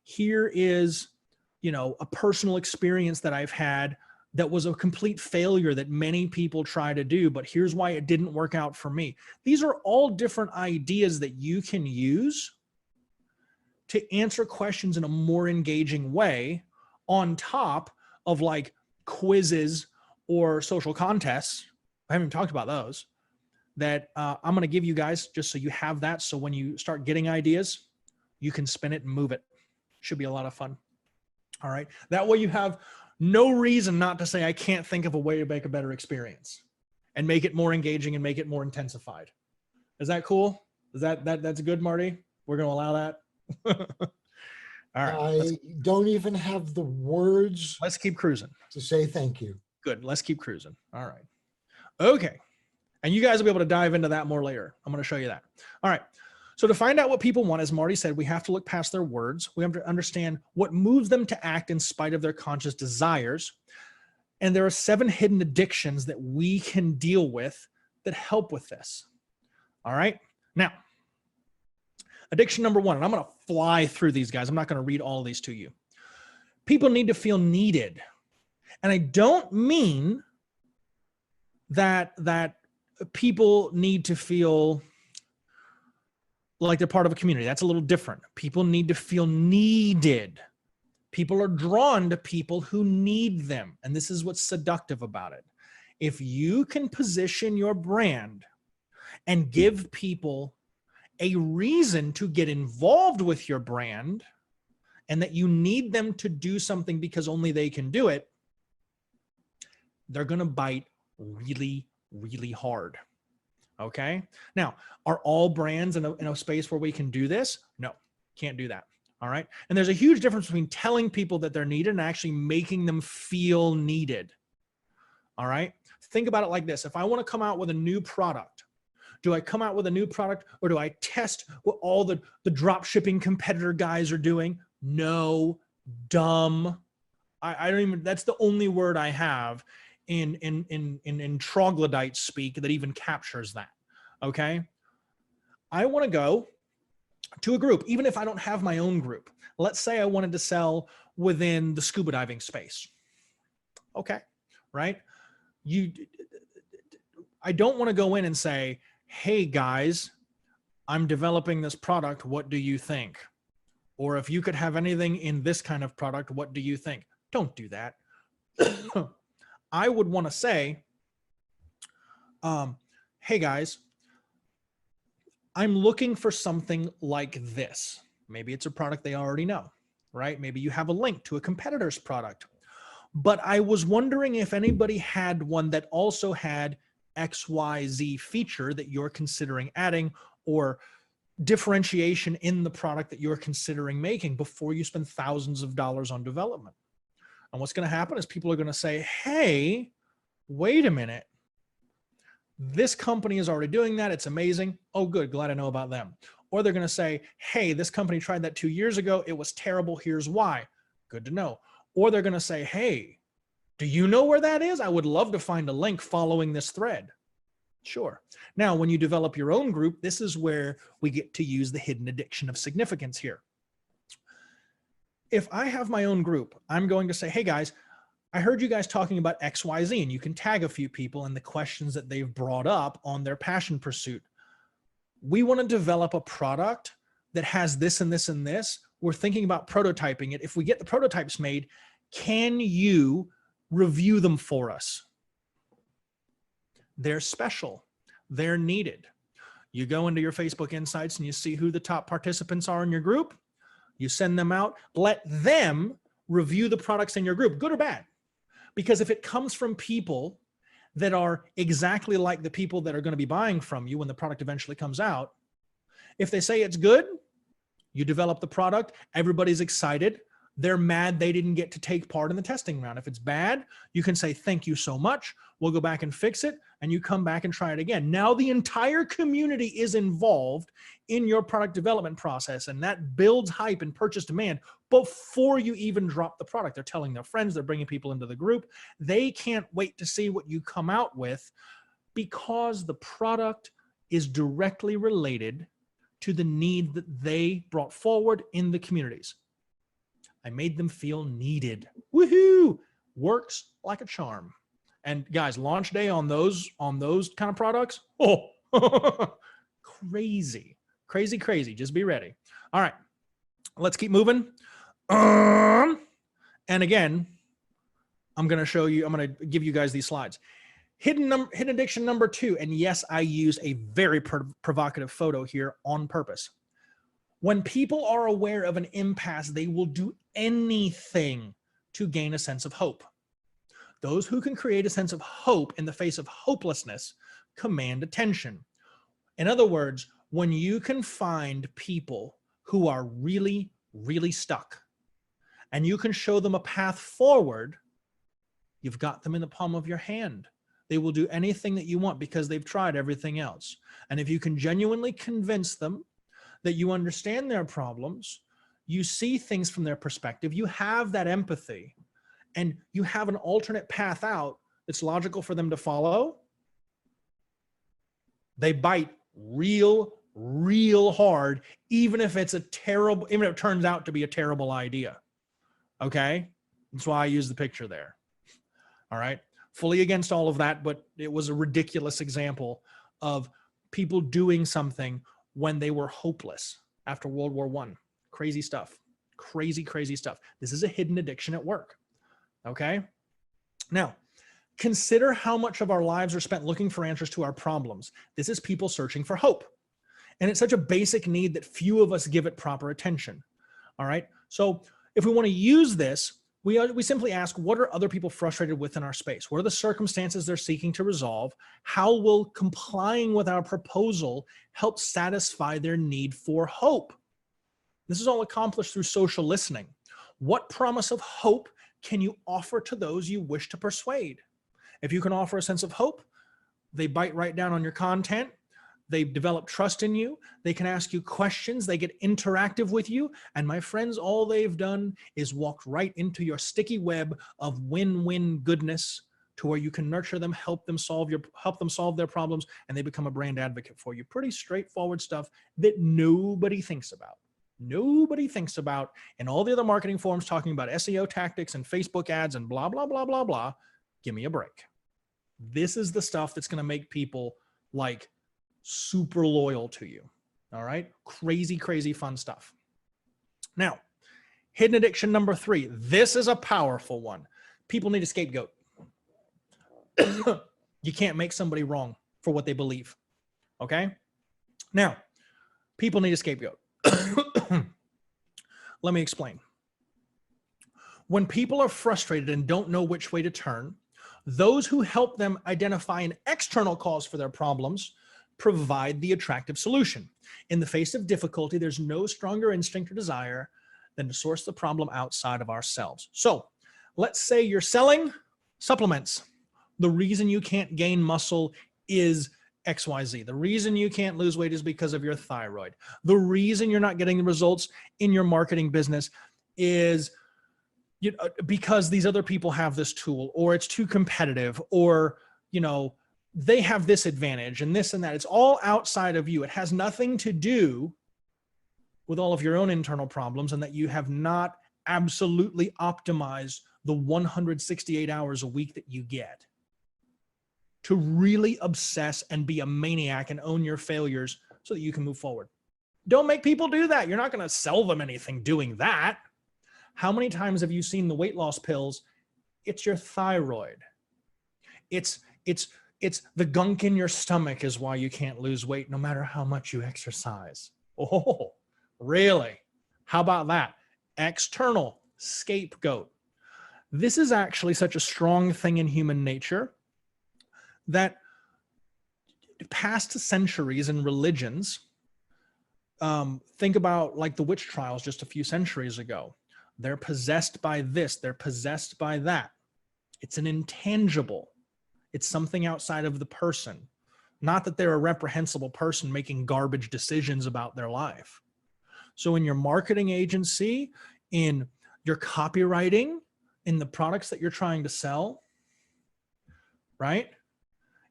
Here is, a personal experience that I've had that was a complete failure that many people try to do, but here's why it didn't work out for me. These are all different ideas that you can use to answer questions in a more engaging way on top of like quizzes or social contests. I haven't even talked about those that I'm going to give you guys just so you have that. So when you start getting ideas, you can spin it and move it. Should be a lot of fun. All right. That way you have no reason not to say, I can't think of a way to make a better experience and make it more engaging and make it more intensified. Is that cool? Is that's good, Marty? We're going to allow that. All right. I don't even have the words Let's keep cruising. to say thank you. Good. Let's keep cruising. All right. Okay. And you guys will be able to dive into that more later. I'm going to show you that. All right. So to find out what people want, as Marty said, we have to look past their words. We have to understand what moves them to act in spite of their conscious desires. And there are 7 hidden addictions that we can deal with that help with this. All right. Now, addiction number 1, and I'm going to fly through these guys. I'm not going to read all of these to you. People need to feel needed. And I don't mean that people need to feel like they're part of a community. That's a little different. People need to feel needed. People are drawn to people who need them. And this is what's seductive about it. If you can position your brand and give people a reason to get involved with your brand, and that you need them to do something because only they can do it, they're going to bite really, really hard. Okay. Now, are all brands in a space where we can do this? No, can't do that. All right. And there's a huge difference between telling people that they're needed and actually making them feel needed. All right. Think about it like this. If I want to come out with a new product, do I come out with a new product, or do I test what all the drop shipping competitor guys are doing? No, dumb. I don't even, that's the only word I have in troglodyte speak that even captures that. Okay. I want to go to a group, even if I don't have my own group. Let's say I wanted to sell within the scuba diving space. Okay. Right. I don't want to go in and say, hey guys, I'm developing this product. What do you think? Or if you could have anything in this kind of product, what do you think? Don't do that. I would want to say, hey guys, I'm looking for something like this. Maybe it's a product they already know, right? Maybe you have a link to a competitor's product. But I was wondering if anybody had one that also had XYZ feature that you're considering adding, or differentiation in the product that you're considering making before you spend thousands of dollars on development. And what's going to happen is people are going to say, hey, wait a minute. This company is already doing that. It's amazing. Oh, good. Glad I know about them. Or they're going to say, hey, this company tried that 2 years ago. It was terrible. Here's why. Good to know. Or they're going to say, hey, do you know where that is? I would love to find a link following this thread. Sure. Now, when you develop your own group, this is where we get to use the hidden addiction of significance here. If I have my own group, I'm going to say, hey guys, I heard you guys talking about XYZ, and you can tag a few people and the questions that they've brought up on their passion pursuit. We want to develop a product that has this and this and this. We're thinking about prototyping it. If we get the prototypes made, can you review them for us? They're special. They're needed. You go into your Facebook Insights and you see who the top participants are in your group. You send them out. Let them review the products in your group, good or bad. Because if it comes from people that are exactly like the people that are going to be buying from you when the product eventually comes out, if they say it's good, you develop the product, everybody's excited. They're mad they didn't get to take part in the testing round. If it's bad, you can say, thank you so much. We'll go back and fix it. And you come back and try it again. Now the entire community is involved in your product development process. And that builds hype and purchase demand before you even drop the product. They're telling their friends, they're bringing people into the group. They can't wait to see what you come out with, because the product is directly related to the need that they brought forward in the communities. I made them feel needed. Woohoo! Works like a charm. And guys, launch day on those kind of products, oh, crazy, crazy, crazy. Just be ready. All right, let's keep moving. And again, I'm going to give you guys these slides. Hidden addiction number 2. And yes, I use a very provocative photo here on purpose. When people are aware of an impasse, they will do anything to gain a sense of hope. Those who can create a sense of hope in the face of hopelessness command attention. In other words, when you can find people who are really, really stuck and you can show them a path forward, you've got them in the palm of your hand. They will do anything that you want because they've tried everything else. And if you can genuinely convince them that you understand their problems, you see things from their perspective, you have that empathy, and you have an alternate path out that's logical for them to follow, they bite real hard, even if it turns out to be a terrible idea. Okay. That's why I use the picture there. All right. Fully against all of that, but it was a ridiculous example of people doing something when they were hopeless after World War I. Crazy stuff. Crazy stuff. This is a hidden addiction at work. Okay. Now, consider how much of our lives are spent looking for answers to our problems. This is people searching for hope. And it's such a basic need that few of us give it proper attention. All right. So if we want to use this, we simply ask, what are other people frustrated with in our space? What are the circumstances they're seeking to resolve? How will complying with our proposal help satisfy their need for hope? This is all accomplished through social listening. What promise of hope can you offer to those you wish to persuade? If you can offer a sense of hope, they bite right down on your content. They develop trust in you. They can ask you questions. They get interactive with you. And my friends, all they've done is walk right into your sticky web of win-win goodness, to where you can nurture them, help them solve their problems, and they become a brand advocate for you. Pretty straightforward stuff that nobody thinks about. Nobody thinks about in all the other marketing forums talking about SEO tactics and Facebook ads and blah, blah, blah, blah, blah. Give me a break. This is the stuff that's going to make people like super loyal to you. All right. Crazy fun stuff. Now, hidden addiction number 3. This is a powerful one. People need a scapegoat. You can't make somebody wrong for what they believe. Okay. Now, people need a scapegoat. Let me explain. When people are frustrated and don't know which way to turn, those who help them identify an external cause for their problems provide the attractive solution. In the face of difficulty, there's no stronger instinct or desire than to source the problem outside of ourselves. So let's say you're selling supplements. The reason you can't gain muscle is XYZ. The reason you can't lose weight is because of your thyroid. The reason you're not getting the results in your marketing business is because these other people have this tool, or it's too competitive, or, they have this advantage and this and that. It's all outside of you. It has nothing to do with all of your own internal problems, and that you have not absolutely optimized the 168 hours a week that you get to really obsess and be a maniac and own your failures so that you can move forward. Don't make people do that. You're not going to sell them anything doing that. How many times have you seen the weight loss pills? It's your thyroid. It's the gunk in your stomach is why you can't lose weight no matter how much you exercise. Oh, really? How about that? External scapegoat. This is actually such a strong thing in human nature that past centuries in religions, think about like the witch trials just a few centuries ago. They're possessed by this, they're possessed by that. It's an intangible. It's something outside of the person. Not that they're a reprehensible person making garbage decisions about their life. So in your marketing agency, in your copywriting, in the products that you're trying to sell, right?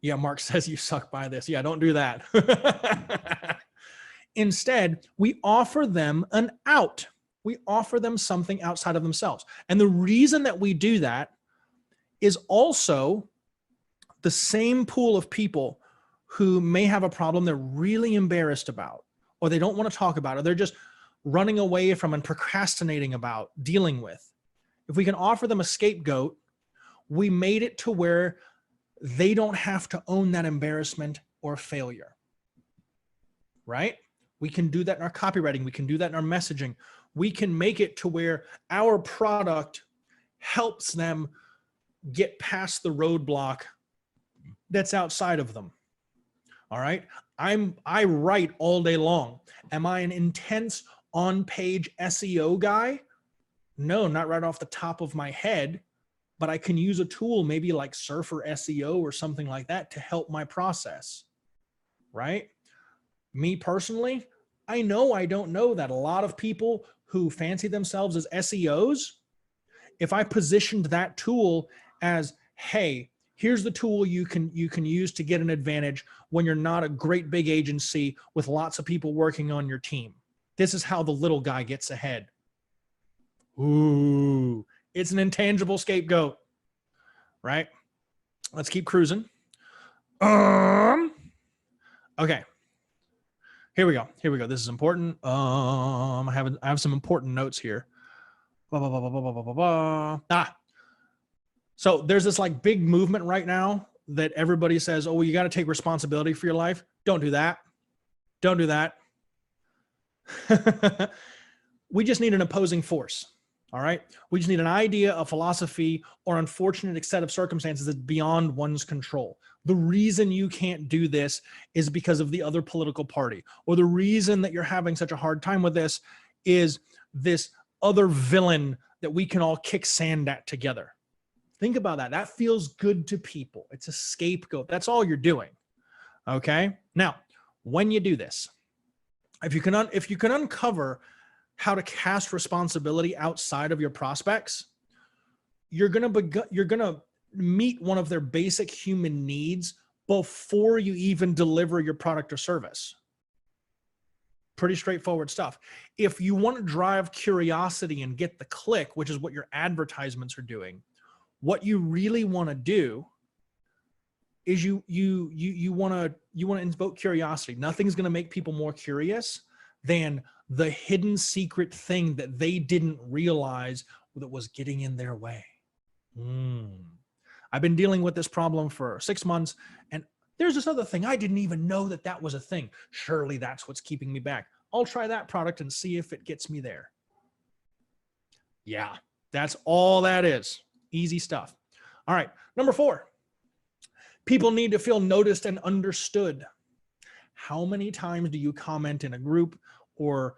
Yeah, Mark says you suck by this. Yeah, don't do that. Instead, we offer them an out. We offer them something outside of themselves. And the reason that we do that is also the same pool of people who may have a problem they're really embarrassed about, or they don't want to talk about, or they're just running away from and procrastinating about dealing with. If we can offer them a scapegoat, we made it to where they don't have to own that embarrassment or failure, right? We can do that in our copywriting. We can do that in our messaging. We can make it to where our product helps them get past the roadblock that's outside of them. All right. I write all day long. Am I an intense on-page SEO guy? No, not right off the top of my head, but I can use a tool maybe like Surfer SEO or something like that to help my process, right? Me personally, I know I don't know that a lot of people who fancy themselves as SEOs, if I positioned that tool as, hey, here's the tool you can use to get an advantage when you're not a great big agency with lots of people working on your team. This is how the little guy gets ahead. Ooh, it's an intangible scapegoat, right? Let's keep cruising. Okay. Here we go. This is important. I have some important notes here. So there's this like big movement right now that everybody says, oh, well, you got to take responsibility for your life. Don't do that. Don't do that. We just need an opposing force. All right. We just need an idea, a philosophy, or unfortunate set of circumstances that's beyond one's control. The reason you can't do this is because of the other political party, or the reason that you're having such a hard time with this is this other villain that we can all kick sand at together. Think about that. That feels good to people. It's a scapegoat. That's all you're doing. Okay. Now, when you do this, if you can uncover how to cast responsibility outside of your prospects, you're going to meet one of their basic human needs before you even deliver your product or service. Pretty straightforward stuff. If you want to drive curiosity and get the click, which is what your advertisements are doing, what you really want to do is you want to invoke curiosity. Nothing's going to make people more curious than the hidden secret thing that they didn't realize that was getting in their way. I've been dealing with this problem for 6 months, and there's this other thing. I didn't even know that that was a thing. Surely that's what's keeping me back. I'll try that product and see if it gets me there. Yeah, that's all that is. Easy stuff. All right. Number 4, people need to feel noticed and understood. How many times do you comment in a group or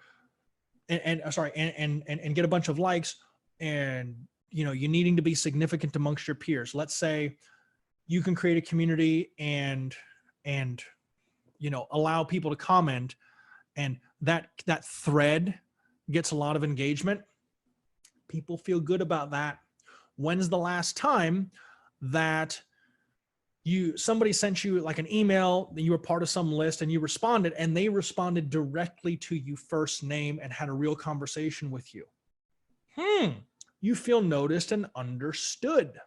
and get a bunch of likes and you needing to be significant amongst your peers? Let's say you can create a community and allow people to comment, and that thread gets a lot of engagement. People feel good about that. When's the last time that somebody sent you like an email, that you were part of some list and you responded, and they responded directly to you first name and had a real conversation with you? You feel noticed and understood.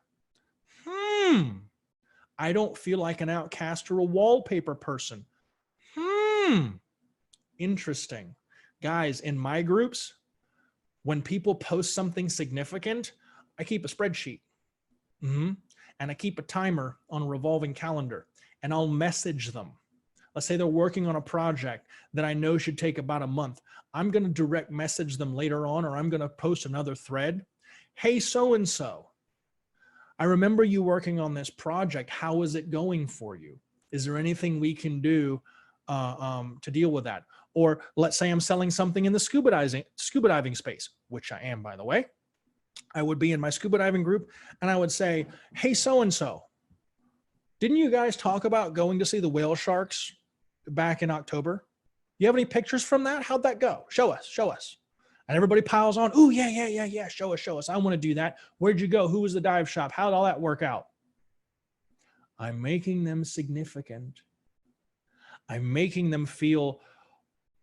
I don't feel like an outcast or a wallpaper person. Interesting. Guys, in my groups, when people post something significant, I keep a spreadsheet. And I keep a timer on a revolving calendar, and I'll message them. Let's say they're working on a project that I know should take about a month. I'm going to direct message them later on, or I'm going to post another thread. Hey, so-and-so, I remember you working on this project. How is it going for you? Is there anything we can do to deal with that? Or let's say I'm selling something in the scuba diving space, which I am, by the way. I would be in my scuba diving group and I would say, hey, so-and-so, didn't you guys talk about going to see the whale sharks back in October? You have any pictures from that? How'd that go? Show us. And everybody piles on. Ooh, yeah. Show us. I want to do that. Where'd you go? Who was the dive shop? How'd all that work out? I'm making them significant. I'm making them feel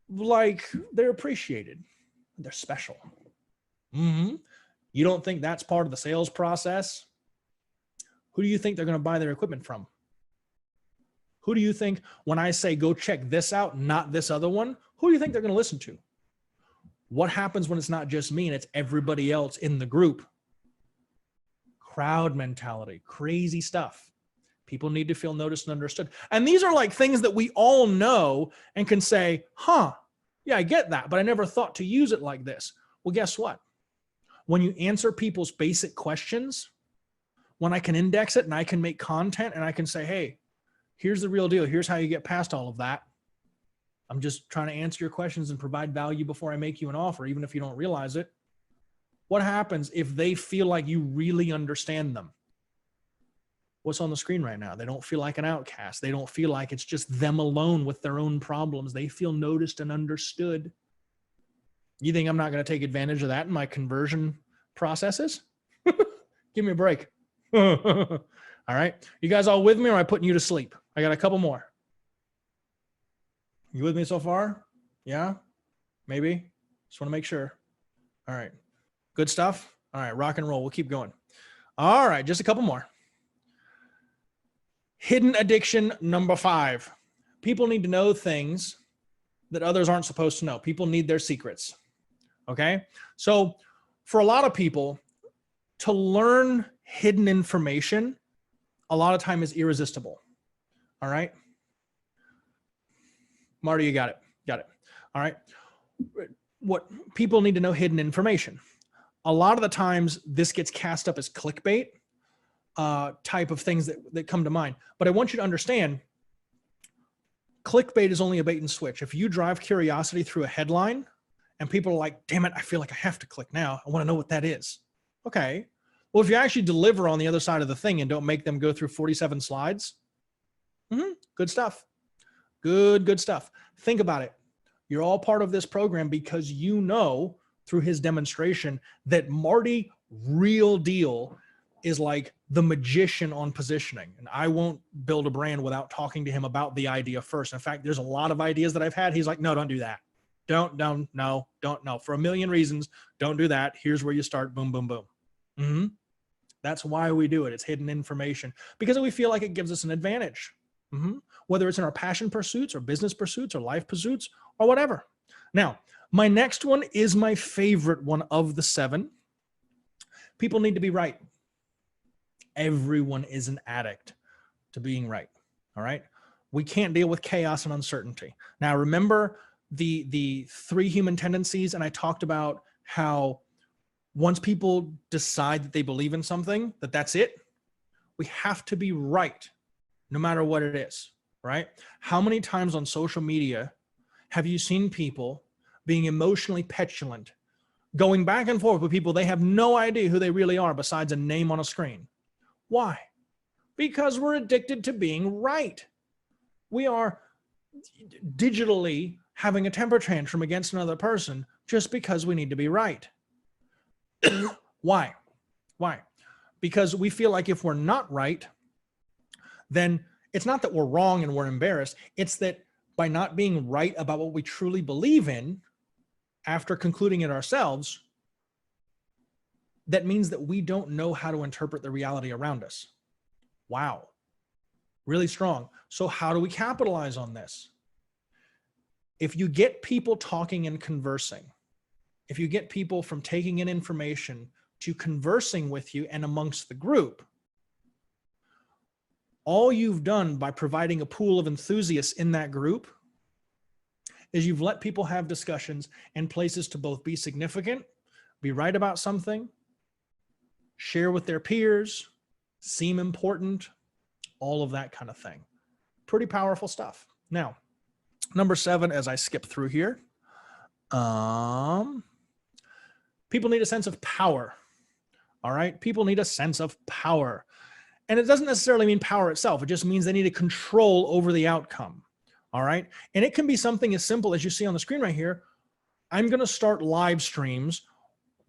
like they're appreciated. They're special. You don't think that's part of the sales process? Who do you think they're going to buy their equipment from? Who do you think, when I say go check this out, not this other one, who do you think they're going to listen to? What happens when it's not just me and it's everybody else in the group? Crowd mentality, crazy stuff. People need to feel noticed and understood. And these are like things that we all know and can say, yeah, I get that, but I never thought to use it like this. Well, guess what? When you answer people's basic questions, when I can index it and I can make content and I can say, hey, here's the real deal. Here's how you get past all of that. I'm just trying to answer your questions and provide value before I make you an offer, even if you don't realize it. What happens if they feel like you really understand them? What's on the screen right now? They don't feel like an outcast. They don't feel like it's just them alone with their own problems. They feel noticed and understood. You think I'm not going to take advantage of that in my conversion processes? Give me a break. All right. You guys all with me, or am I putting you to sleep? I got a couple more. You with me so far? Yeah? Maybe? Just want to make sure. All right. Good stuff? All right. Rock and roll. We'll keep going. All right. Just a couple more. Hidden addiction number 5. People need to know things that others aren't supposed to know. People need their secrets. Okay? So for a lot of people, to learn hidden information, a lot of time is irresistible. All right? Marty, you got it. Got it. All right. What people need to know hidden information. A lot of the times this gets cast up as clickbait type of things that come to mind. But I want you to understand, clickbait is only a bait and switch. If you drive curiosity through a headline and people are like, damn it, I feel like I have to click now. I want to know what that is. Okay. Well, if you actually deliver on the other side of the thing and don't make them go through 47 slides, good stuff. Good stuff. Think about it. You're all part of this program because you know through his demonstration that Marty, real deal, is like the magician on positioning. And I won't build a brand without talking to him about the idea first. In fact, there's a lot of ideas that I've had. He's like, no, don't do that. Don't, no. For a million reasons, don't do that. Here's where you start. Boom, boom, boom. That's why we do it. It's hidden information because we feel like it gives us an advantage. Whether it's in our passion pursuits or business pursuits or life pursuits or whatever. Now, my next one is my favorite one of the 7. People need to be right. Everyone is an addict to being right. All right. We can't deal with chaos and uncertainty. Now, remember the 3 human tendencies. And I talked about how once people decide that they believe in something, that's it. We have to be right no matter what it is. Right? How many times on social media have you seen people being emotionally petulant, going back and forth with people they have no idea who they really are besides a name on a screen? Why? Because we're addicted to being right. We are digitally having a temper tantrum against another person just because we need to be right. Why? Because we feel like if we're not right, then it's not that we're wrong and we're embarrassed. It's that by not being right about what we truly believe in, after concluding it ourselves, that means that we don't know how to interpret the reality around us. Wow. Really strong. So how do we capitalize on this? If you get people talking and conversing, if you get people from taking in information to conversing with you and amongst the group, all you've done by providing a pool of enthusiasts in that group is you've let people have discussions and places to both be significant, be right about something, share with their peers, seem important, all of that kind of thing. Pretty powerful stuff. Now, number 7, as I skip through here, people need a sense of power. All right. People need a sense of power. And it doesn't necessarily mean power itself. It just means they need a control over the outcome. All right. And it can be something as simple as you see on the screen right here. I'm going to start live streams.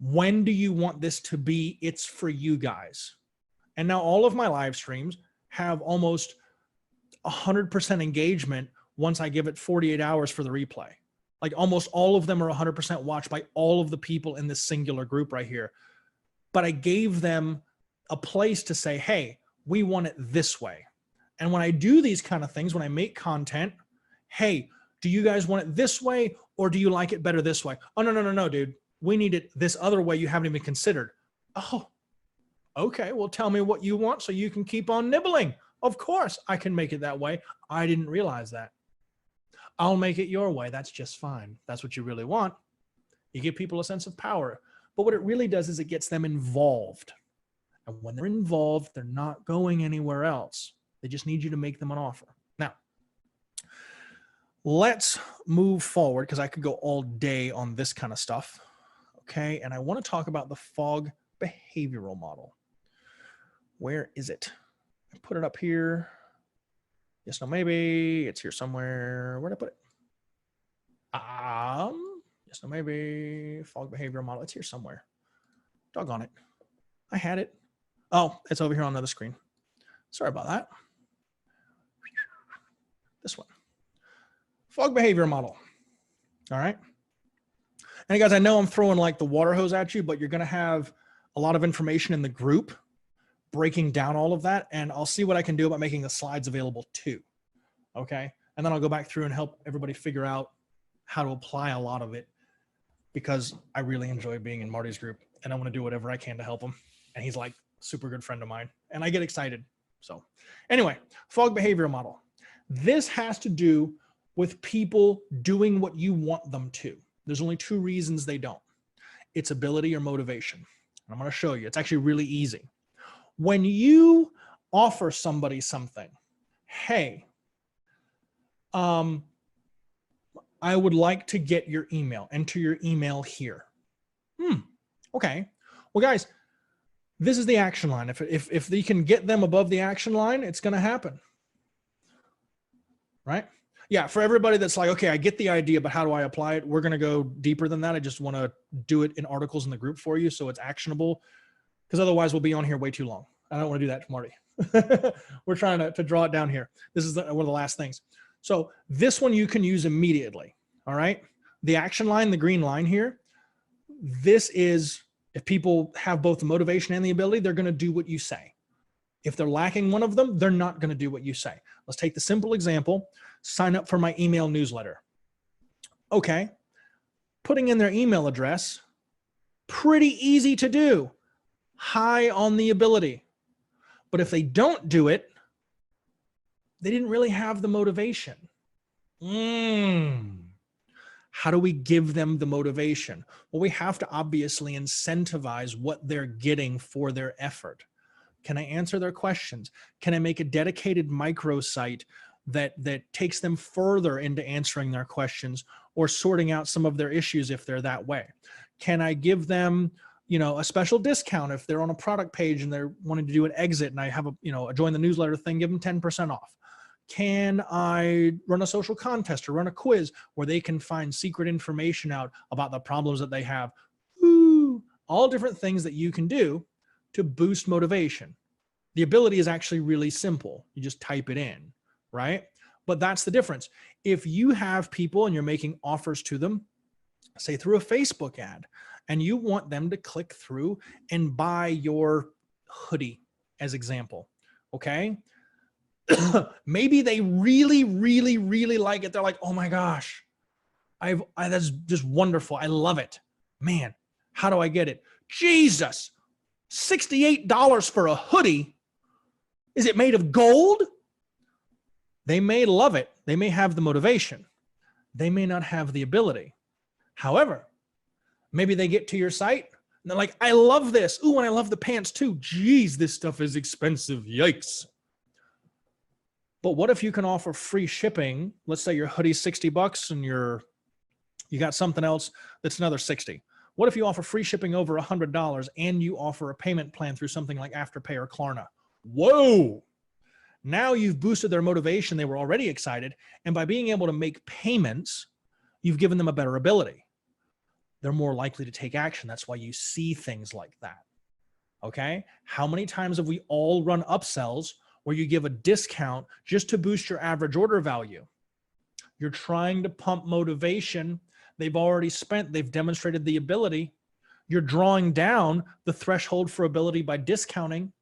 When do you want this to be? It's for you guys. And now all of my live streams have almost 100% engagement once I give it 48 hours for the replay. Like almost all of them are 100% watched by all of the people in this singular group right here. But I gave them a place to say, hey, we want it this way. And when I do these kind of things, when I make content, hey, do you guys want it this way or do you like it better this way? Oh, no, dude. We need it this other way you haven't even considered. Oh, okay. Well, tell me what you want so you can keep on nibbling. Of course, I can make it that way. I didn't realize that. I'll make it your way. That's just fine. That's what you really want. You give people a sense of power. But what it really does is it gets them involved. And when they're involved, they're not going anywhere else. They just need you to make them an offer. Now, let's move forward because I could go all day on this kind of stuff. Okay. And I want to talk about the Fogg behavioral model. Where is it? I put it up here. Yes, no, maybe. It's here somewhere. Where'd I put it? Yes, no, maybe. Fogg behavioral model. It's here somewhere. Doggone it. I had it. Oh, it's over here on another screen. Sorry about that. This one. Fog behavior model. All right. And guys, I know I'm throwing like the water hose at you, but you're going to have a lot of information in the group breaking down all of that. And I'll see what I can do about making the slides available too. Okay. And then I'll go back through and help everybody figure out how to apply a lot of it, because I really enjoy being in Marty's group and I want to do whatever I can to help him. And he's like a super good friend of mine and I get excited. So anyway, fog behavior model. This has to do with people doing what you want them to. There's only two reasons they don't. It's ability or motivation. I'm going to show you. It's actually really easy. When you offer somebody something, hey, I would like to get your email. Enter your email here. Okay. Well, guys, this is the action line. If they can get them above the action line, it's going to happen. Right? Yeah. For everybody that's like, okay, I get the idea, but how do I apply it? We're going to go deeper than that. I just want to do it in articles in the group for you so it's actionable, because otherwise we'll be on here way too long. I don't want to do that to Marty. We're trying to draw it down here. This is one of the last things. So this one you can use immediately. All right. The action line, the green line here, this is if people have both the motivation and the ability, they're going to do what you say. If they're lacking one of them, they're not going to do what you say. Let's take the simple example. Sign up for my email newsletter. Okay. Putting in their email address, pretty easy to do. High on the ability. But if they don't do it, they didn't really have the motivation. How do we give them the motivation? Well, we have to obviously incentivize what they're getting for their effort. Can I answer their questions? Can I make a dedicated microsite that takes them further into answering their questions or sorting out some of their issues if they're that way? Can I give them, a special discount if they're on a product page and they're wanting to do an exit and I have a join the newsletter thing, give them 10% off? Can I run a social contest or run a quiz where they can find secret information out about the problems that they have? All different things that you can do to boost motivation. The ability is actually really simple. You just type it in, right? But that's the difference. If you have people and you're making offers to them, say through a Facebook ad, and you want them to click through and buy your hoodie as example, okay? Maybe they really, really, really like it. They're like, oh my gosh, that's just wonderful. I love it. Man, how do I get it? Jesus, $68 for a hoodie. Is it made of gold? They may love it. They may have the motivation. They may not have the ability. However, maybe they get to your site and they're like, I love this. Ooh, and I love the pants too. Geez, this stuff is expensive. Yikes. But what if you can offer free shipping? Let's say your hoodie's $60 and you got something else that's another 60. What if you offer free shipping over $100 and you offer a payment plan through something like Afterpay or Klarna? Whoa. Now you've boosted their motivation. They were already excited. And by being able to make payments, you've given them a better ability. They're more likely to take action. That's why you see things like that. Okay. How many times have we all run upsells where you give a discount just to boost your average order value? You're trying to pump motivation. They've already spent, they've demonstrated the ability. You're drawing down the threshold for ability by discounting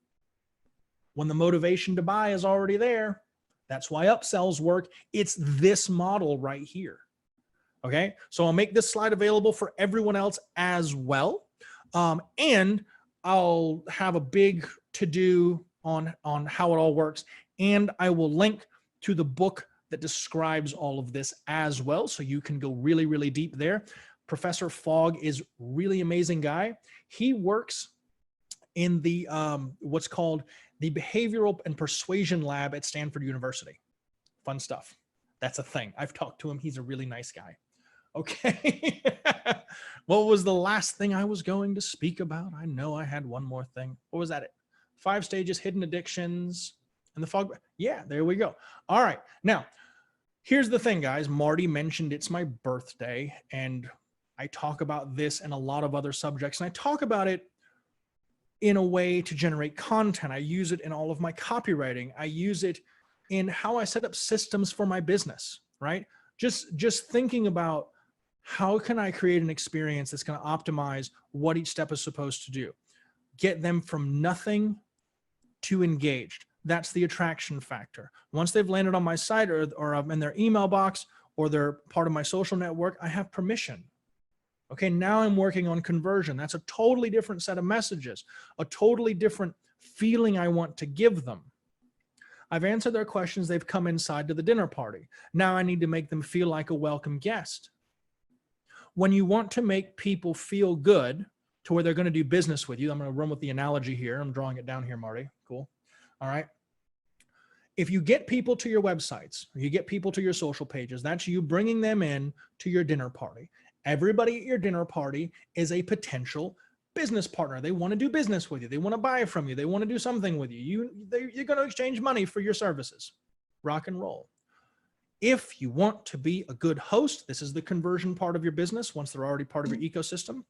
when the motivation to buy is already there. That's why upsells work. It's this model right here. Okay. So I'll make this slide available for everyone else as well. And I'll have a big to-do on how it all works. And I will link to the book that describes all of this as well. So you can go really, really deep there. Professor Fogg is really amazing guy. He works in the, what's called the Behavioral and Persuasion Lab at Stanford University. Fun stuff. That's a thing. I've talked to him. He's a really nice guy. Okay. What was the last thing I was going to speak about? I know I had one more thing. What was that? 5 stages, hidden addictions, and the fog. Yeah, there we go. All right. Now, here's the thing, guys. Marty mentioned it's my birthday, and I talk about this and a lot of other subjects, and I talk about it in a way to generate content. I use it in all of my copywriting. I use it in how I set up systems for my business, right? Just thinking about how can I create an experience that's going to optimize what each step is supposed to do. Get them from nothing to engaged. That's the attraction factor. Once they've landed on my site or I'm in their email box or they're part of my social network, I have permission. Okay, now I'm working on conversion. That's a totally different set of messages, a totally different feeling I want to give them. I've answered their questions. They've come inside to the dinner party. Now I need to make them feel like a welcome guest. When you want to make people feel good to where they're going to do business with you, I'm going to run with the analogy here. I'm drawing it down here, Marty. Cool. All right. If you get people to your websites, or you get people to your social pages, that's you bringing them in to your dinner party. Everybody at your dinner party is a potential business partner. They want to do business with you. They want to buy from you. They want to do something with you. You're going to exchange money for your services. Rock and roll. If you want to be a good host, this is the conversion part of your business. Once they're already part of your ecosystem,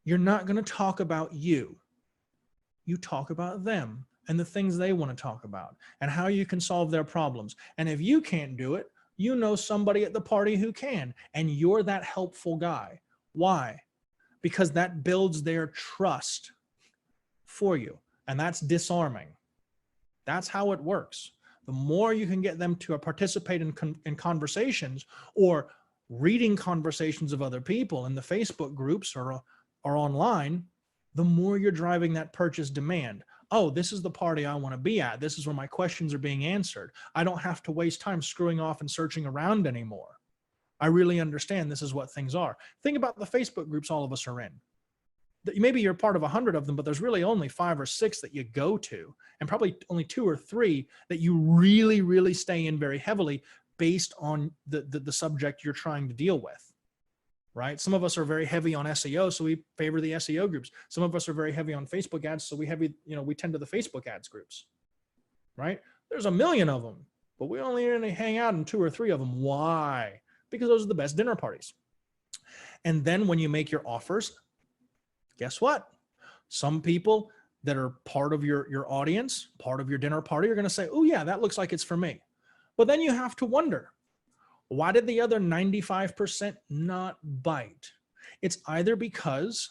you're not going to talk about you. You talk about them and the things they want to talk about and how you can solve their problems. And if you can't do it, you know somebody at the party who can, and you're that helpful guy. Why? Because that builds their trust for you, and that's disarming. That's how it works. The more you can get them to participate in conversations or reading conversations of other people in the Facebook groups or online, the more you're driving that purchase demand. Oh, this is the party I want to be at. This is where my questions are being answered. I don't have to waste time screwing off and searching around anymore. I really understand this is what things are. Think about the Facebook groups all of us are in. Maybe you're part of 100 of them, but there's really only 5 or 6 that you go to, and probably only 2 or 3 that you really, really stay in very heavily based on the subject you're trying to deal with. Right? Some of us are very heavy on SEO, so we favor the SEO groups. Some of us are very heavy on Facebook ads, so we tend to the Facebook ads groups. Right? There's a million of them, but we only hang out in 2 or 3 of them. Why? Because those are the best dinner parties. And then when you make your offers, guess what? Some people that are part of your audience, part of your dinner party, are going to say, oh yeah, that looks like it's for me. But then you have to wonder, why did the other 95% not bite? It's either because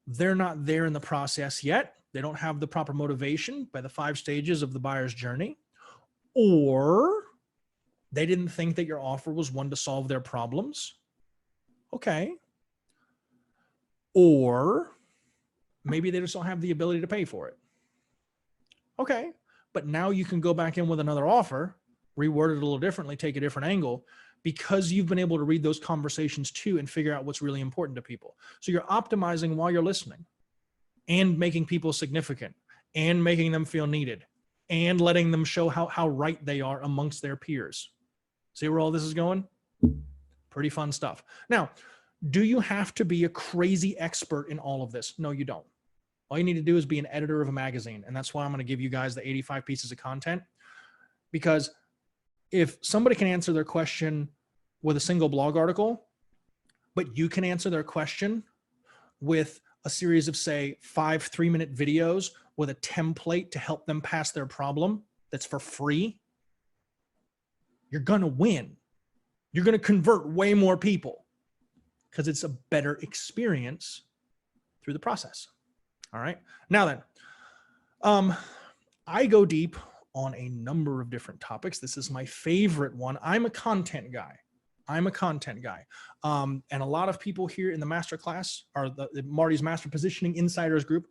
they're not there in the process yet. They don't have the proper motivation by the 5 stages of the buyer's journey, or they didn't think that your offer was one to solve their problems. Okay. Or maybe they just don't have the ability to pay for it. Okay. But now you can go back in with another offer, reword it a little differently, take a different angle, because you've been able to read those conversations too and figure out what's really important to people. So you're optimizing while you're listening and making people significant and making them feel needed and letting them show how right they are amongst their peers. See where all this is going? Pretty fun stuff. Now, do you have to be a crazy expert in all of this? No, you don't. All you need to do is be an editor of a magazine. And that's why I'm going to give you guys the 85 pieces of content, because if somebody can answer their question with a single blog article, but you can answer their question with a series of, say, 5 3-minute videos with a template to help them pass their problem that's for free, you're going to win. You're going to convert way more people because it's a better experience through the process. All right. Now then, I go deep on a number of different topics. This is my favorite one. I'm a content guy. And a lot of people here in the masterclass, or the Marty's Master Positioning Insiders group,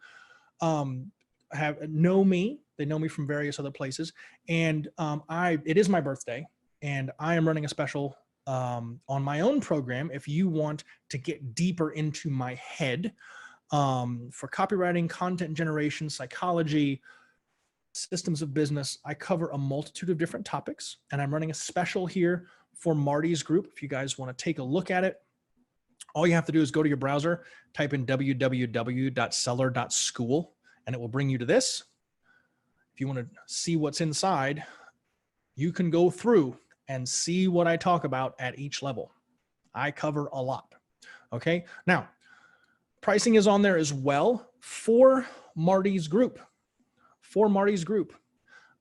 know me. They know me from various other places. And it is my birthday, and I am running a special on my own program. If you want to get deeper into my head for copywriting, content generation, psychology, systems of business, I cover a multitude of different topics, and I'm running a special here for Marty's group. If you guys want to take a look at it, all you have to do is go to your browser, type in www.seller.school, and it will bring you to this. If you want to see what's inside, you can go through and see what I talk about at each level. I cover a lot. Okay. Now, pricing is on there as well. for Marty's group,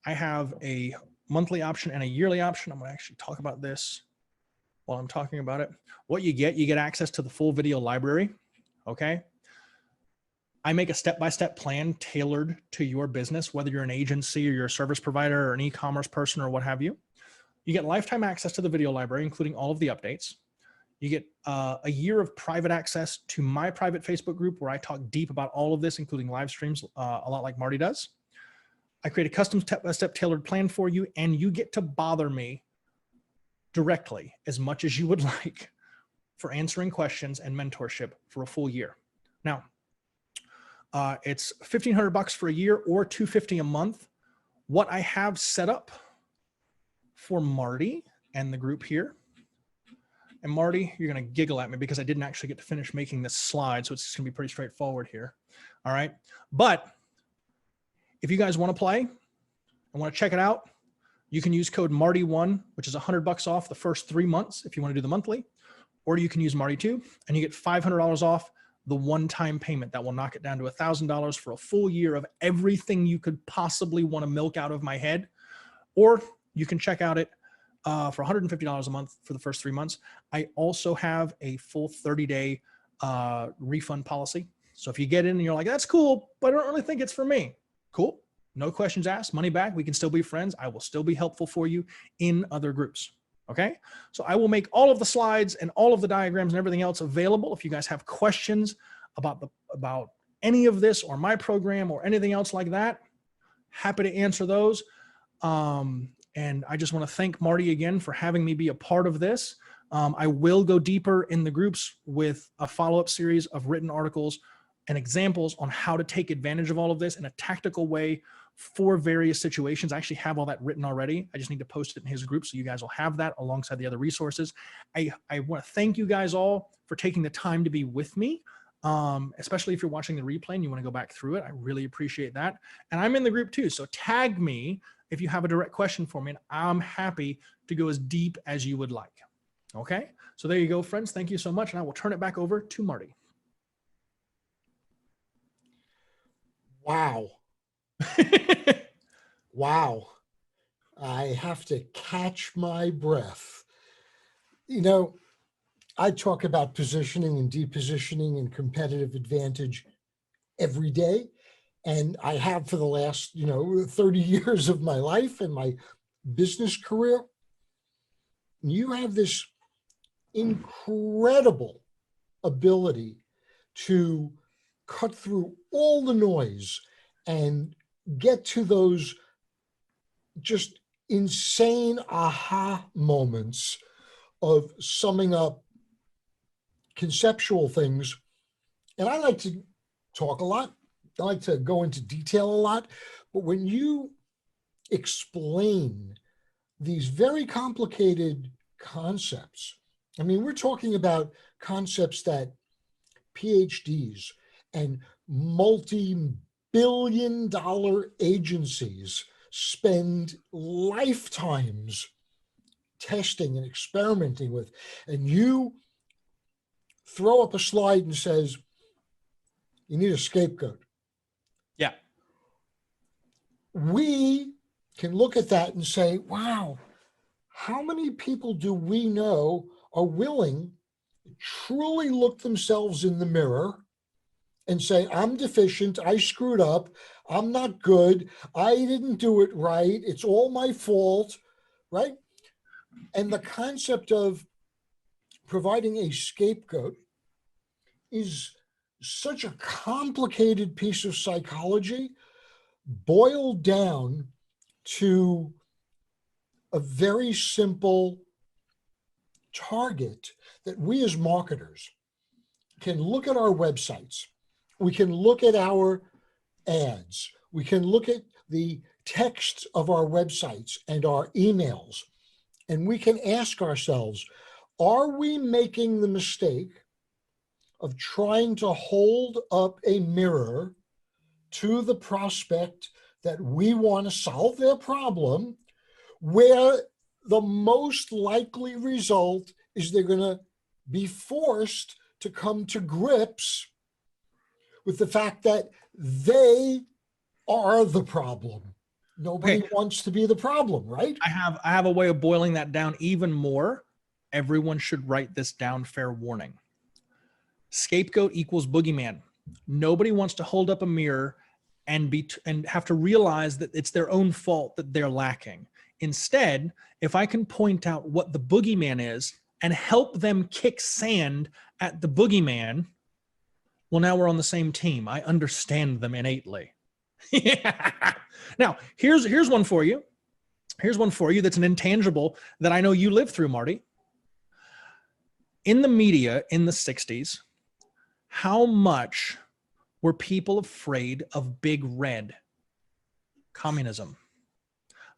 I have a monthly option and a yearly option. I'm going to actually talk about this while I'm talking about it. What you get access to the full video library. Okay. I make a step-by-step plan tailored to your business, whether you're an agency or you're a service provider or an e-commerce person or what have you. You get lifetime access to the video library, including all of the updates. You get a year of private access to my private Facebook group where I talk deep about all of this, including live streams, a lot like Marty does. I create a custom step-by-step tailored plan for you, and you get to bother me directly as much as you would like for answering questions and mentorship for a full year. Now, it's $1,500 for a year or $250 a month. What I have set up for Marty and the group here, and Marty, you're going to giggle at me because I didn't actually get to finish making this slide, so it's just going to be pretty straightforward here. All right. But if you guys want to play and want to check it out, you can use code Marty1, which is $100 off the first 3 months if you want to do the monthly, or you can use Marty2 and you get $500 off the one-time payment. That will knock it down to $1,000 for a full year of everything you could possibly want to milk out of my head. Or you can check out it for $150 a month for the first 3 months. I also have a full 30-day refund policy. So if you get in and you're like, that's cool, but I don't really think it's for me. Cool. No questions asked, money back. We can still be friends. I will still be helpful for you in other groups. Okay. So I will make all of the slides and all of the diagrams and everything else available. If you guys have questions about any of this or my program or anything else like that, happy to answer those. And I just want to thank Marty again for having me be a part of this. I will go deeper in the groups with a follow-up series of written articles and examples on how to take advantage of all of this in a tactical way for various situations. I actually have all that written already. I just need to post it in his group so you guys will have that alongside the other resources. I want to thank you guys all for taking the time to be with me, especially if you're watching the replay and you want to go back through it. I really appreciate that. And I'm in the group too, so tag me if you have a direct question for me, and I'm happy to go as deep as you would like. Okay, so there you go, friends. Thank you so much, and I will turn it back over to Marty. Wow. Wow. I have to catch my breath. You know, I talk about positioning and depositioning and competitive advantage every day. And I have for the last, 30 years of my life and my business career. You have this incredible ability to cut through all the noise and get to those just insane aha moments of summing up conceptual things. And I like to talk a lot. I like to go into detail a lot. But when you explain these very complicated concepts, I mean, we're talking about concepts that PhDs and multi-billion-dollar agencies spend lifetimes testing and experimenting with, and you throw up a slide and says, you need a scapegoat. Yeah. We can look at that and say, wow, how many people do we know are willing to truly look themselves in the mirror and say, I'm deficient, I screwed up, I'm not good, I didn't do it right, it's all my fault, right? And the concept of providing a scapegoat is such a complicated piece of psychology boiled down to a very simple target that we as marketers can look at our websites. We can look at our ads. We can look at the text of our websites and our emails. And we can ask ourselves, are we making the mistake of trying to hold up a mirror to the prospect that we want to solve their problem, where the most likely result is they're going to be forced to come to grips with the fact that they are the problem. Nobody Okay. wants to be the problem, right? I have a way of boiling that down even more. Everyone should write this down. Fair warning. Scapegoat equals boogeyman. Nobody wants to hold up a mirror and have to realize that it's their own fault that they're lacking. Instead, if I can point out what the boogeyman is and help them kick sand at the boogeyman, well, now we're on the same team. I understand them innately. Yeah. Now, here's one for you. Here's one for you that's an intangible that I know you lived through, Marty. In the media in the 60s, how much were people afraid of Big Red? Communism.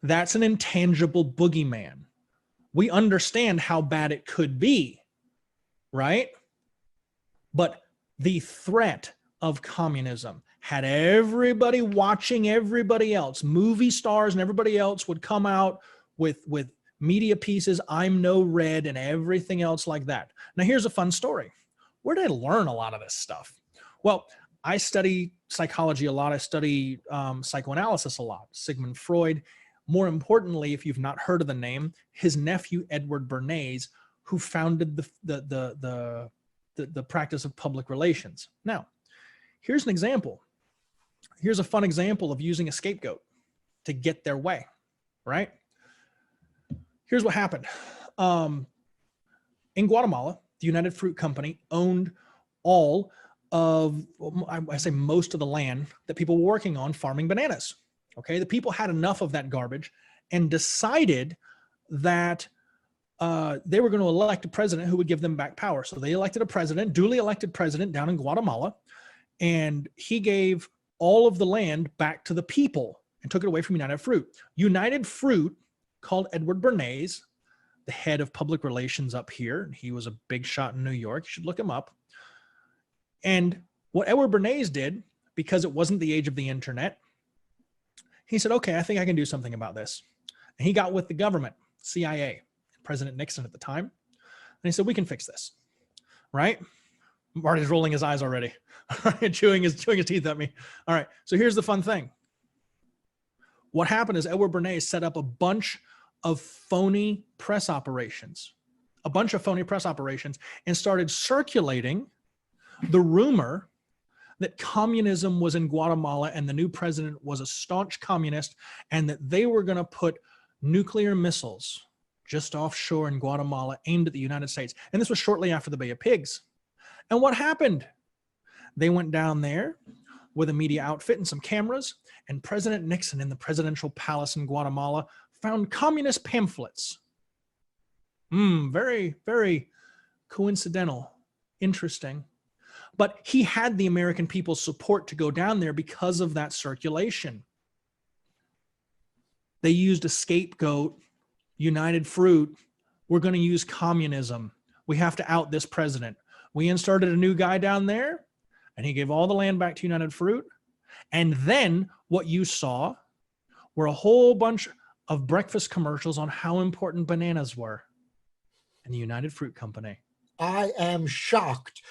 That's an intangible boogeyman. We understand how bad it could be, right? But the threat of communism had everybody watching everybody else. Movie stars and everybody else would come out with media pieces, I'm no red, and everything else like that. Now, here's a fun story. Where did I learn a lot of this stuff? Well, I study psychology a lot. I study psychoanalysis a lot. Sigmund Freud. More importantly, if you've not heard of the name, his nephew, Edward Bernays, who founded the practice of public relations. Now, here's an example. Here's a fun example of using a scapegoat to get their way, right? Here's what happened. In Guatemala, the United Fruit Company owned all of, I say most of the land that people were working on farming bananas. Okay, the people had enough of that garbage and decided that they were going to elect a president who would give them back power. So they elected a president, duly elected president down in Guatemala, and he gave all of the land back to the people and took it away from United Fruit. United Fruit called Edward Bernays, the head of public relations up here. He was a big shot in New York. You should look him up. And what Edward Bernays did, because it wasn't the age of the internet, he said, okay, I think I can do something about this. And he got with the government, CIA, President Nixon at the time. And he said, we can fix this, right? Marty's rolling his eyes already, chewing his teeth at me. All right, so here's the fun thing. What happened is Edward Bernays set up a bunch of phony press operations, and started circulating the rumor that communism was in Guatemala and the new president was a staunch communist and that they were going to put nuclear missiles just offshore in Guatemala aimed at the United States. And this was shortly after the Bay of Pigs. And what happened? They went down there with a media outfit and some cameras, and President Nixon in the presidential palace in Guatemala found communist pamphlets. Very, very coincidental, interesting. But he had the American people's support to go down there because of that circulation. They used a scapegoat, United Fruit. We're going to use communism. We have to out this president. We inserted a new guy down there, and he gave all the land back to United Fruit. And then what you saw were a whole bunch of breakfast commercials on how important bananas were in the United Fruit Company. I am shocked